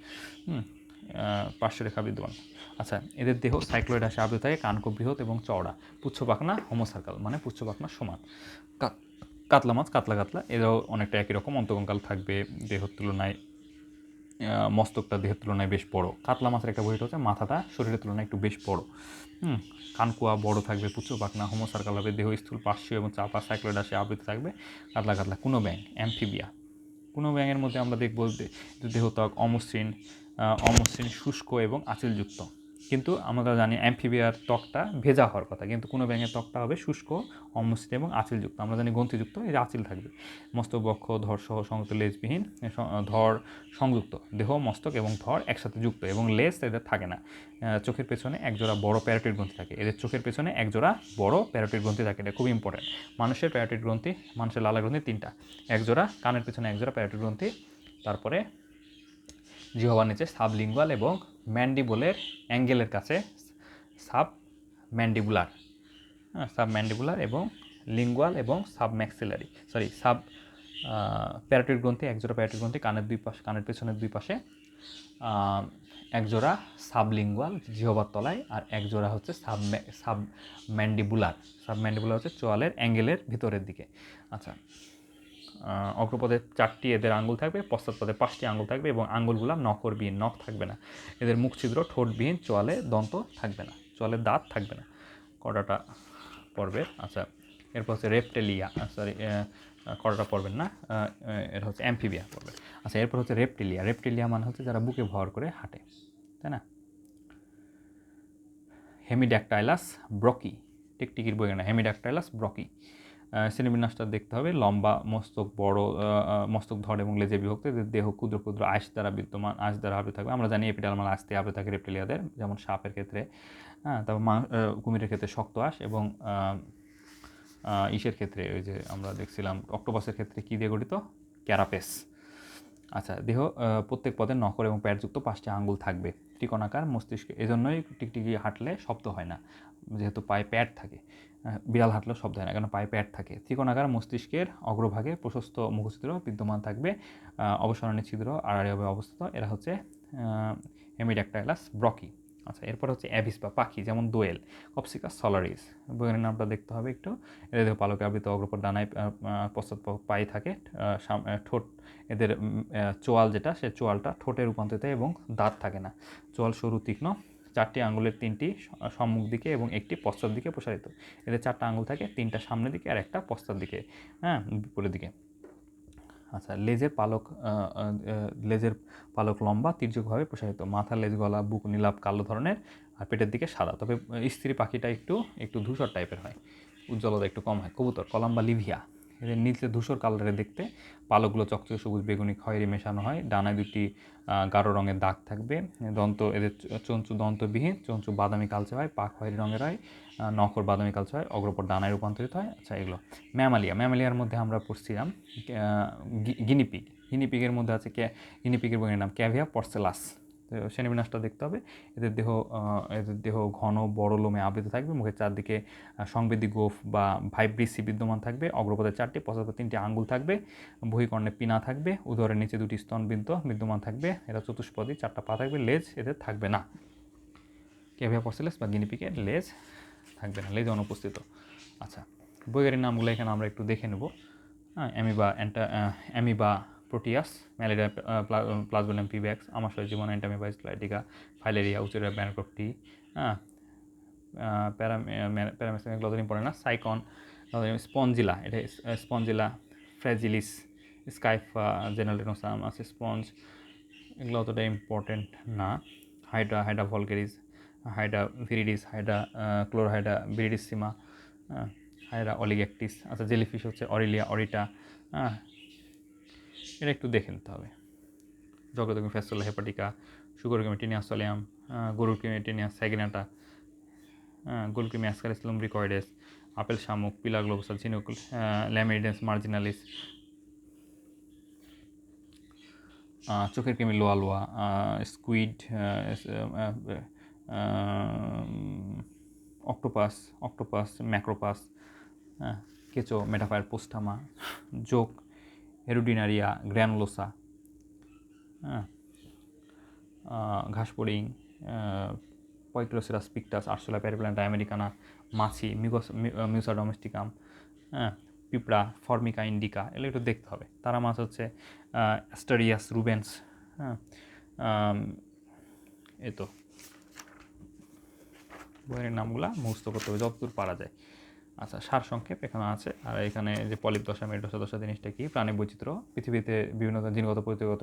পার্শ্বরেখা বিদ্যমান। আচ্ছা, এদের দেহ সাইক্লয়েড আসে আবৃত থাকে, কান খুব বৃহৎ এবং চওড়া, পুচ্ছপাখনা হোমোসার্কাল, মানে পুচ্ছপাখনা সমান। কাতলা মাছ কাতলা, এরাও অনেকটা একই রকম, অন্তকঙ্কাল থাকবে, দেহের তুলনায় মস্তকটা দেহের তুলনায় বেশ বড়। কাতলা মাছের একটা বৈশিষ্ট্য হচ্ছে মাথাটা শরীরের তুলনায় একটু বেশ বড়। কানকুয়া বড় থাকবে, পুচ্ছপাখনা হোমোসার্কাল হবে, দেহ স্থূল পার্শ্বীয় এবং চাপা সাইক্লয়েড আসে আবৃত থাকবে, কাতলা। কোনো ব্যাঙ অ্যামফিবিয়া। কোনো ব্যাঙের মধ্যে আমরা দেখব দেহত্বক অমসৃণ, শুষ্ক এবং আঁচিলযুক্ত। কিন্তু আমরা জানি অ্যামফিবিয়ার ত্বকটা ভেজা হওয়ার কথা, কিন্তু কোনো ব্যাঙের ত্বকটা হবে শুষ্ক, অমসৃণ এবং আঁচিলযুক্ত। আমরা জানি গ্রন্থিযুক্ত, এই যে আঁচিল থাকবে। মস্তক, বক্ষ, ধর সহ সংযুক্ত, লেজবিহীন, ধর সংযুক্ত, দেহ মস্তক এবং ধর একসাথে যুক্ত এবং লেজ এদের থাকে না। চোখের পেছনে একজোড়া বড় প্যারোটিড গ্রন্থি থাকে, এদের চোখের পেছনে একজোড়া বড় প্যারোটিড গ্রন্থি থাকে, এটা খুব ইম্পর্টেন্ট। মানুষের প্যারোটিড গ্রন্থি, মানুষের লালা গ্রন্থি 3টা, একজোড়া, কানের পেছনে একজোড়া প্যারোটিড গ্রন্থি। তারপরে জিহ্বার নিচে সাবলিঙ্গুয়াল এবং ম্যান্ডিবলের অ্যাঙ্গেলের কাছে সাবম্যান্ডিবুলার এবং লিঙ্গুয়াল এবং সাবম্যাক্সিলারি, প্যারোটিড গ্রন্থি, একজোড়া প্যারোটিড গ্রন্থি কানের দুই পাশে, কানের পেছনের দুই পাশে, একজোড়া সাবলিঙ্গুয়াল জিহ্বার তলায়, আর একজোড়া হচ্ছে সাবম্যান্ডিবুলার হচ্ছে চোয়ালের অ্যাঙ্গেলের ভিতরের দিকে। আচ্ছা, অগ্রপদে 4টি এদের আঙ্গুল থাকবে, পশ্চাৎপদে 5টি আঙ্গুল থাকবে এবং আঙ্গুলগুলো নখরবিহীন, নখ থাকবে না। এদের মুখ ছিদ্র ঠোঁটবিহীন, চোয়ালে দন্ত থাকবে না, চোয়ালের দাঁত থাকবে না। কটাটা পর্বের। আচ্ছা, এরপর হচ্ছে কটাটা পর্বের না, এটা হচ্ছে অ্যামফিবিয়া পর্বের। আচ্ছা, এরপর হচ্ছে রেপ্টিলিয়া মানে হচ্ছে যারা বুকে ভর করে হাঁটে, তাই না? হেমিড্যাকটাইলাস ব্রকি, টিকটিকির বই না, হেমিড্যাকটাইলাস ব্রকি। শ্রেণীবিন্যাসটা দেখতে হবে, লম্বা, মস্তক বড়, মস্তক ধর এবং লেজে বিভক্ত, দেহ ক্ষুদ্র ক্ষুদ্র আঁশ দ্বারা আবৃত থাকবে। আমরা জানি এপিডার্মাল আঁশ দিয়ে আবৃত থাকে রেপ্টিলিয়াদের, যেমন সাপের ক্ষেত্রে, তারপর কুমিরের ক্ষেত্রে শক্ত আঁশ, এবং ইসের ক্ষেত্রে ওই যে আমরা দেখছিলাম অক্টোপাসের ক্ষেত্রে কী দিয়ে গঠিত, ক্যারাপেস। আচ্ছা, দেহ প্রত্যেক পদে নখর এবং প্যাডযুক্ত 5টি আঙ্গুল থাকবে, ত্রিকোণাকার মস্তিষ্কে, এজন্যই টিকটিকি হাঁটলে শব্দ হয় না, যেহেতু পায়ে প্যাড থাকে। বিড়াল হাঁটলেও শব্দ হয় না, কারণ পায়ে প্যাড থাকে। ত্রিকোণাকার মস্তিষ্কের অগ্রভাগে প্রশস্ত মুখছিদ্র বিদ্যমান থাকবে, অবসরণী ছিদ্র আড়াআড়িভাবে অবস্থিত। এরা হচ্ছে হেমিড্যাকটাইলাস ব্রকি। আচ্ছা, এরপর হচ্ছে অ্যাভিস বা পাখি, যেমন দোয়েল, কপসিকাস সলারিস। বৈজ্ঞানিক নামটা দেখতে হবে একটু। এদের দেহ পালকে আবৃত, অগ্রপর ডানায় পশ্চাৎ পায়ে থাকে, ঠোঁট, এদের চোয়াল যেটা, সে চোয়ালটা ঠোঁটে রূপান্তরিত হয় এবং দাঁত থাকে না। চোয়াল সরু তীক্ষ্ণ, 4টি আঙুলের 3টি সম্মুখ দিকে এবং একটি পশ্চাৎ দিকে প্রসারিত। এদের 4টা আঙুল থাকে, 3টা সামনের দিকে আর একটা পশ্চাৎ দিকে, হ্যাঁ, বিপরীত দিকে। আচ্ছা, লেজের পালক লম্বা তির্যকভাবে প্রসারিত। মাথা, লেজ, গলা, বুক নীলাভ কালো ধরনের, আর পেটের দিকে সাদা। তবে স্ত্রী পাখিটা একটু ধূসর টাইপের হয়, উজ্জ্বলতা একটু কম হয়। কবুতর, কলাম্বা লিভিয়া, এদের নিচে ধূসর কালারে দেখতে, পালকগুলো চকচকে সবুজ বেগুনি খয়েরি মেশানো হয়। ডানায় 2টি গাঢ় রঙের দাগ থাকবে। এদের চঞ্চু দন্তবিহীন, চঞ্চু বাদামি কালচে হয়, পা খয়েরি রঙের হয়, নখর বাদামি কালচে হয়, অগ্রপর ডানায় রূপান্তরিত হয়। আচ্ছা, এগুলো। ম্যামালিয়ার মধ্যে আমরা পড়ছিলাম গিনিপিগ। গিনিপিগের মধ্যে আছে গিনিপিগের বইয়ের নাম ক্যাভিয়া পর্সেলাস। তো শ্রেণীবিন্যাসটা দেখতে হবে। এদের দেহ ঘন বড় লোমে আবৃত থাকবে। মুখের চারদিকে সংবেদী গোঁফ বা ভাইব্রিসি বিদ্যমান থাকবে। অগ্রপথে 4টি, পশ্চাৎপথে 3টি আঙ্গুল থাকবে। বহিকর্ণে পিনা থাকবে। উদরের নিচে 2টি স্তনবৃন্ত বিদ্যমান থাকবে। এরা চতুষ্পদী, 4টা পা থাকবে। লেজ এদের থাকবে না। ক্যাভিয়া পর্সেলাস বা গিনিপিগের লেজ থাকবে না, লেজ অনুপস্থিত। আচ্ছা, বৈজ্ঞানিক নামগুলো এখানে আমরা একটু দেখে নেব। অ্যামিবা প্রোটিয়াস, ম্যালেরিয়া প্লাজমোডিয়াম পিব্যাক্স, আমাশয় জীবন এন্টামিবা স্লাইটিকা, ফাইলেরিয়া, উচেরিয়া ব্যানক্রপ্টি, হ্যাঁ, প্যারামেসিন এগুলো তো ইম্পর্টেন্ট না। সাইকন, স্পঞ্জিলা, এটা স্পঞ্জিলা ফ্র্যাজিলিস, স্কাইফা জেনারেলিনোসাম আছে, স্পঞ্জ, এগুলো অতটা ইম্পর্টেন্ট না। Hydra vulgaris, Hydra viridis, Chlorohydra viridissima, Hydra oligactis. আচ্ছা, জেলিফিশ হচ্ছে অরিলিয়া অরিটা, হ্যাঁ, এটা একটু দেখে নিতে হবে। জগদগ্নি ফ্যাসুলা হেপাটিকা, সুগরগ্রামি টিনিয়াস সোলিয়াম, গরুরক্রিমি টিনিয়াস স্যাগিনাটা, গোলক্রিমি অ্যাসকারিস লুম্ব্রিকয়েডেস, আপেল শামুক, পিলা গ্লোবাসা, ঝিনুক, ল্যামিডেন্স মার্জিনালিস, চোখের কৃমি লোয়া লোয়া, স্কুইড, অক্টোপাস ম্যাক্রোপাস, কেঁচো মেটাফায়ার পোস্টামা, জোক হেরুডিনারিয়া গ্র্যানুলোসা, ঘাসফড়িং, পয়ক্লোসেরাস পিকটাস, আরসোলা প্যারিপ্ল্যান্টা আমেরিকানা, মাছি, মিউসা ডোমেস্টিকাম, পিঁপড়া ফর্মিকা ইন্ডিকা, এগুলো একটু দেখতে হবে। তারা মাছ হচ্ছে অ্যাস্টারিয়াস রুবেন্স, হ্যাঁ, এই তো বইয়ের নামগুলো মুখস্থ করতে হবে যতদূর পারা যায়। আচ্ছা, সারসংক্ষেপ এখানে আছে। আর এখানে যে পলিপ দশা, মেরুদশা, দশা জিনিসটা কি, প্রাণী বৈচিত্র্য, পৃথিবীতে বিভিন্ন জিনগত, পরিচয়গত,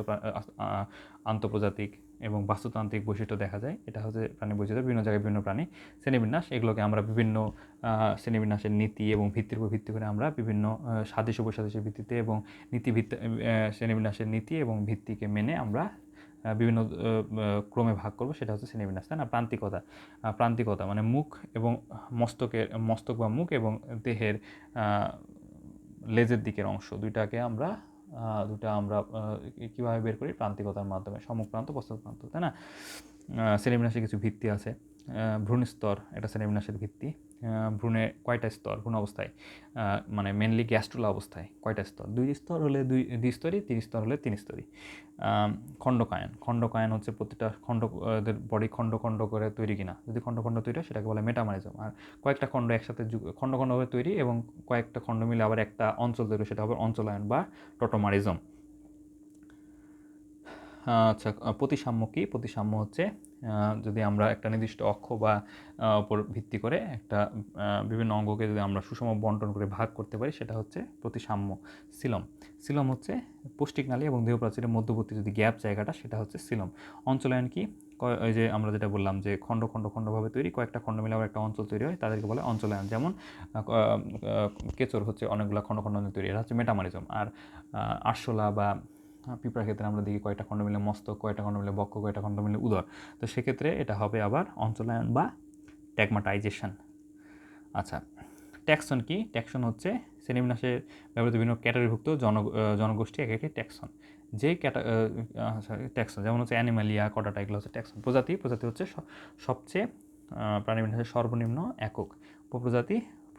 আন্তঃপ্রজাতিক এবং বাস্তুতান্ত্রিক বৈশিষ্ট্য দেখা যায়। এটা হচ্ছে প্রাণী বৈচিত্র্য, বিভিন্ন জায়গায় বিভিন্ন প্রাণী। শ্রেণীবিন্যাস, এগুলোকে আমরা বিভিন্ন শ্রেণীবিন্যাসের নীতি এবং ভিত্তির উপর ভিত্তি করে আমরা বিভিন্ন সাদৃশ্য উপসাদৃশ্যের ভিত্তিতে এবং শ্রেণীবিন্যাসের নীতি এবং ভিত্তিকে মেনে আমরা বিভিন্ন ক্রমে ভাগ করব, সেটা হচ্ছে শ্রেণীবিন্যাস, তাই না? প্রান্তিকতা মানে মুখ এবং মস্তক বা মুখ এবং দেহের লেজের দিকের অংশ দুটা আমরা কীভাবে বের করি? প্রান্তিকতার মাধ্যমে। সম্মুখ প্রান্ত, পশ্চাৎ প্রান্ত, তাই না? শ্রেণীবিন্যাসের কিছু ভিত্তি আছে। ভ্রূণ স্তর, এটা শ্রেণীবিন্যাসের ভিত্তি। ভ্রূণে কয়টা স্তর ভ্রূণ অবস্থায়, মানে মেনলি গ্যাস্ট্রুলা অবস্থায় কয়টা স্তর? 2 স্তর হলে 2 স্তরই, 3 স্তর হলে 3 স্তরই। খণ্ডকায়ন হচ্ছে প্রতিটা এদের বডি খণ্ড খণ্ড করে তৈরি কিনা। যদি খণ্ড খণ্ড তৈরি হয় সেটাকে বলে মেটামরিজম। আর কয়েকটা খণ্ড একসাথে খণ্ড খণ্ডভাবে তৈরি এবং কয়েকটা খণ্ড মিলে আবার একটা অঞ্চল তৈরি, সেটা হবে অঞ্চলায়ন বা টটোমারিজম। আচ্ছা, প্রতিসাম্য কি? প্রতিসাম্য হচ্ছে যদি আমরা একটা নির্দিষ্ট অক্ষ বা উপর ভিত্তি করে একটা বিভিন্ন অঙ্গকে যদি আমরা সুষম বন্টন করে ভাগ করতে পারি, সেটা হচ্ছে প্রতিসাম্য। সিলম হচ্ছে পৌষ্টিকনালী এবং দেহপ্রাচীরের মধ্যবর্তী যদি গ্যাপ জায়গাটা, সেটা হচ্ছে সিলম। অঞ্চলায়ন কি? ওই যে আমরা যেটা বললাম যে খণ্ডভাবে তৈরি, কয়েকটা খণ্ড মিলে আবার একটা অঞ্চল তৈরি হয়, তাদেরকে বলে অঞ্চলায়ন। যেমন কেঁচোর হচ্ছে অনেকগুলো খণ্ড তৈরি, এটা হচ্ছে মেটামরিজম। আর আরশোলা বা পিঁপড়ার ক্ষেত্রে আমরা দেখি কয়টা খণ্ড মিলে মস্তক, কয়টা খণ্ড মিলে বক্ষ, কয়টা খণ্ড মিলে উদর। তো সেক্ষেত্রে এটা হবে আবার অঞ্চলায়ন বা ট্যাগমাটাইজেশন। আচ্ছা, ট্যাক্সন কি? ট্যাক্সন হচ্ছে শ্রেণীবিন্যাসে ব্যবহৃত বিভিন্ন ক্যাটাগরিভুক্ত জনগোষ্ঠী এক একটি ট্যাক্সন। যে ট্যাক্সন যেমন হচ্ছে অ্যানিমালিয়া, কডাটা, এগুলো হচ্ছে ট্যাক্সন। প্রজাতি হচ্ছে সবচেয়ে প্রাণীবিন্যাসের সর্বনিম্ন একক।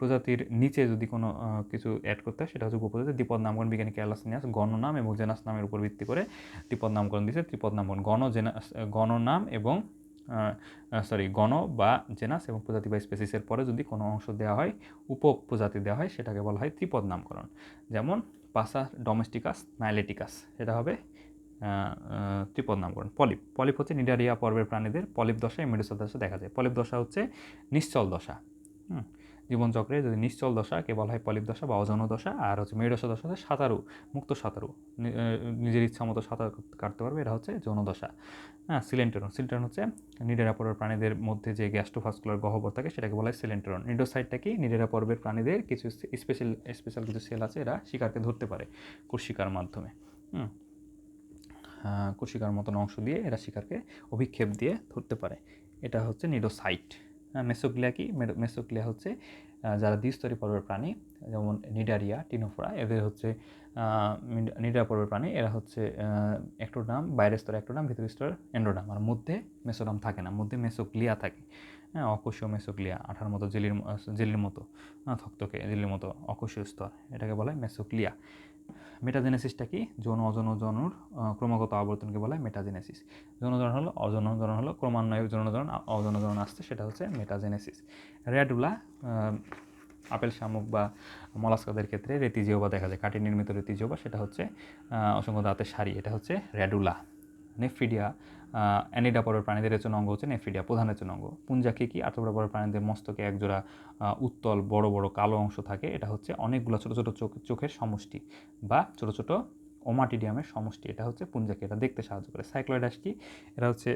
প্রজাতির নিচে যদি কোনো কিছু অ্যাড করতে হয়, সেটা হচ্ছে উপপ্রজাতি। দ্বিপদ নামকরণ বিজ্ঞানী ক্যারলাস লিনিয়াস গণনাম এবং জেনাস নামের উপর ভিত্তি করে দ্বিপদ নামকরণ দিয়েছে। ত্রিপদ নামকরণ গণনাম এবং গণ বা জেনাস এবং প্রজাতি বা স্পেসিসের পরে যদি কোনো অংশ দেওয়া হয়, উপপ্রজাতি দেওয়া হয়, সেটাকে বলা হয় ত্রিপদ নামকরণ। যেমন পাসা ডোমেস্টিকাস নাইলেটিকাস, সেটা হবে ত্রিপদ নামকরণ। পলিপ হচ্ছে নিডারিয়া পর্বের প্রাণীদের পলিপ দশা মেডুসা দশা দেখা যায়। পলিপ দশা হচ্ছে নিশ্চল দশা। জীবনচক্রে যদি নিশ্চল দশাকে বলা হয় পলিপ দশা বা অযৌন দশা, আর হচ্ছে মেডুসা দশা হচ্ছে সাঁতারু, মুক্ত সাঁতারু, নিজের ইচ্ছা মতো সাঁতার কাটতে পারবে, এটা হচ্ছে যৌন দশা। সিলেন্টেরন হচ্ছে নিডারিয়া পর্বের প্রাণীদের মধ্যে যে গ্যাস্ট্রোভাস্কুলার গহ্বর থাকে সেটাকে বলা হয় সিলেন্টেরন। নিডোসাইটটা কি? নিডারিয়া পর্বের প্রাণীদের কিছু স্পেশাল কিছু সেল আছে, এরা শিকারকে ধরতে পারে কোষশিকার মাধ্যমে। কোষিকার মতন অংশ দিয়ে এরা শিকারকে অভিক্ষেপ দিয়ে ধরতে পারে, এটা হচ্ছে নিডোসাইট। মেসোগ্লিয়া কি? মেসোগ্লিয়া হচ্ছে যারা দ্বিস্তরী পর্বের প্রাণী, যেমন নিডারিয়া, টিনোফোরা, এদের হচ্ছে নিডারিয়া পর্বের প্রাণী, এরা হচ্ছে একটোডার্ম, বাইরের স্তরে একটোডার্ম, ভিতরের স্তর এন্ডোডার্ম, আর মধ্যে মেসোডার্ম থাকে না, মধ্যে মেসোগ্লিয়া থাকে। অকোষীয় মেসোগ্লিয়া, আঠার মতো জেলির মতো থকথকে জেলির মতো অকোষীয় স্তর, এটাকে বলা হয় মেসোগ্লিয়া। মেটাজেনেসিসটা কি? যৌন অযৌন যৌনুর ক্রমাগত আবর্তনকে বলা হয় মেটাজেনেসিস। যৌন ধরন হলো, অযৌন ধরন হলো, ক্রমান্বয়ে যৌন ধরন অযৌন ধরন আসছে, সেটা হচ্ছে মেটাজেনেসিস। র্যাডুলা, আপেল শামুক বা মলাস্কাদের ক্ষেত্রে রেতিজিওবা দেখা যায়, কাঠি নির্মিত রেতিজিওবা, সেটা হচ্ছে অসংখ্য দাঁতের সারি, এটা হচ্ছে র্যাডুলা। নেফ্রিডিয়া, অ্যানিডা পর্বের প্রাণীদের রেচন অঙ্গ হচ্ছে নেফ্রিডিয়া, প্রধান রেচন অঙ্গ। পুঞ্জাকে কি? আর্থ্রোপোডা পর্বের প্রাণীদের মস্তকে একজোড়া উত্তল বড় বড় কালো অংশ থাকে, এটা হচ্ছে অনেকগুলো ছোটো ছোটো চোখের সমষ্টি বা ছোটো ছোটো ওমাটিডিয়ামের সমষ্টি, এটা হচ্ছে পুঞ্জাকে, এটা দেখতে সাহায্য করে। সাইক্লোইডাস কি? এরা হচ্ছে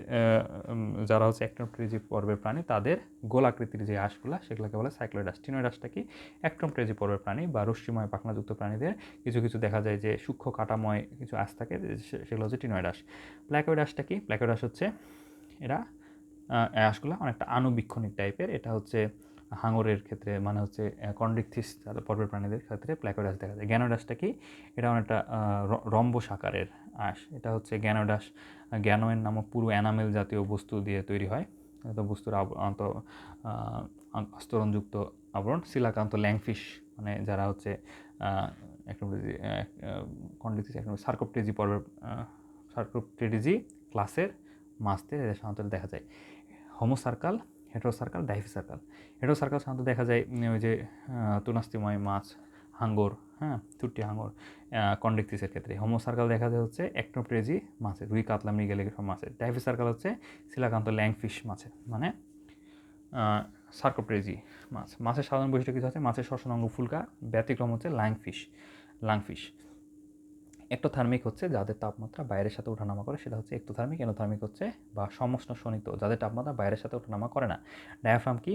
যারা হচ্ছে অ্যাক্টোপ্টেরিজি পর্বের প্রাণী, তাদের গোলাকৃতির যে আঁশগুলা, সেগুলোকে বলে সাইক্লোইডাস। টিনোইডাসটা কি? অ্যাক্টোপ্টেরিজি পর্বের প্রাণী বা রশ্মিময় পাখনাযুক্ত প্রাণীদের কিছু কিছু দেখা যায় যে সূক্ষ্ম কাটাময় কিছু আঁশ থাকে, সেগুলো হচ্ছে টিনোইডাস। প্ল্যাকোইডাসটা কি? প্ল্যাকোইডাস হচ্ছে এরা আঁশগুলো অনেকটা আনুবীক্ষণিক টাইপের, এটা হচ্ছে হাঙরের ক্ষেত্রে, মানে হচ্ছে কন্ড্রিকথিস পর্বের প্রাণীদের ক্ষেত্রে প্ল্যাকোইডাস দেখা যায়। গ্যানোডাসটা কি? এটা অনেকটা রম্বস আকারের আঁশ, এটা হচ্ছে গ্যানোডাস। গ্যানোয়েন নামক পুরো অ্যানামেল জাতীয় বস্তু দিয়ে তৈরি হয়, তো বস্তুর আস্তরণযুক্ত আবরণ। সিলাকান্ত ল্যাংফিশ, মানে যারা হচ্ছে কন্ড্রিকথিস সার্কোপটেরিজি পর্বের সার্কোপটেরিজি ক্লাসের মাছদের এদের সাধারণত দেখা যায়। হোমোসার্কাল, হেটেরোসার্কাল, ডাইফিসার্কাল। হেটেরোসার্কাল সাধারণত দেখা যায় ওই যে তুনাস্তিময় মাছ, হাঙ্গর, চুট্টি হাঙ্গর, কন্ড্রিকথিসের ক্ষেত্রে। হোমোসার্কাল দেখা যায় হচ্ছে অ্যাক্টোপ্টেরিজি মাছের, রুই, কাতলা, মৃগেল সব মাছের। ডাইফিসার্কাল হচ্ছে সিলাকান্ত ল্যাংফিশ মাছের, মানে সার্কোপ্টেরিজি মাছ। মাছের সাধারণ বৈশিষ্ট্য কিছু আছে, মাছের শ্বসন অঙ্গ ফুলকা, ব্যতিক্রম হচ্ছে লাংফিশ। এক্টোথার্মিক হচ্ছে যাদের তাপমাত্রা বাইরের সাথে ওঠানামা করে, সেটা হচ্ছে এক্টোথার্মিক। এনোথার্মিক হচ্ছে বা সমষ্ণশোণিত, যাদের তাপমাত্রা বাইরের সাথে ওঠানামা করে না। ডায়াফ্রাম কি?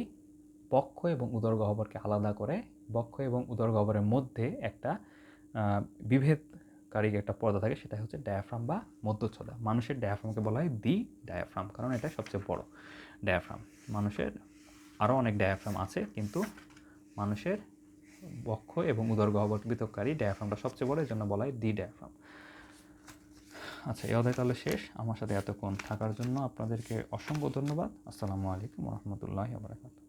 বক্ষ এবং উদর গহ্বরকে আলাদা করে, বক্ষ এবং উদর গহ্বরের মধ্যে একটা বিভেদকারী একটা পর্দা থাকে, সেটা হচ্ছে ডায়াফ্রাম বা মধ্যচ্ছদা। মানুষের ডায়াফ্রামকে বলা হয় দি ডায়াফ্রাম, কারণ এটা সবচেয়ে বড় ডায়াফ্রাম। মানুষের আরও অনেক ডায়াফ্রাম আছে, কিন্তু মানুষের বক্ষ এবং উদর গহ্বর পৃথককারী ডায়াফ্রামটা সবচেয়ে বড়, এই জন্য বলা হয় দি ডায়াফ্রাম। আচ্ছা, এই অধ্যায় তাহলে শেষ। আমার সাথে এতক্ষণ থাকার জন্য আপনাদেরকে অসংখ্য ধন্যবাদ। আসসালামু আলাইকুম রহমতুল্লাহি ওয়া বারাকাতুহু।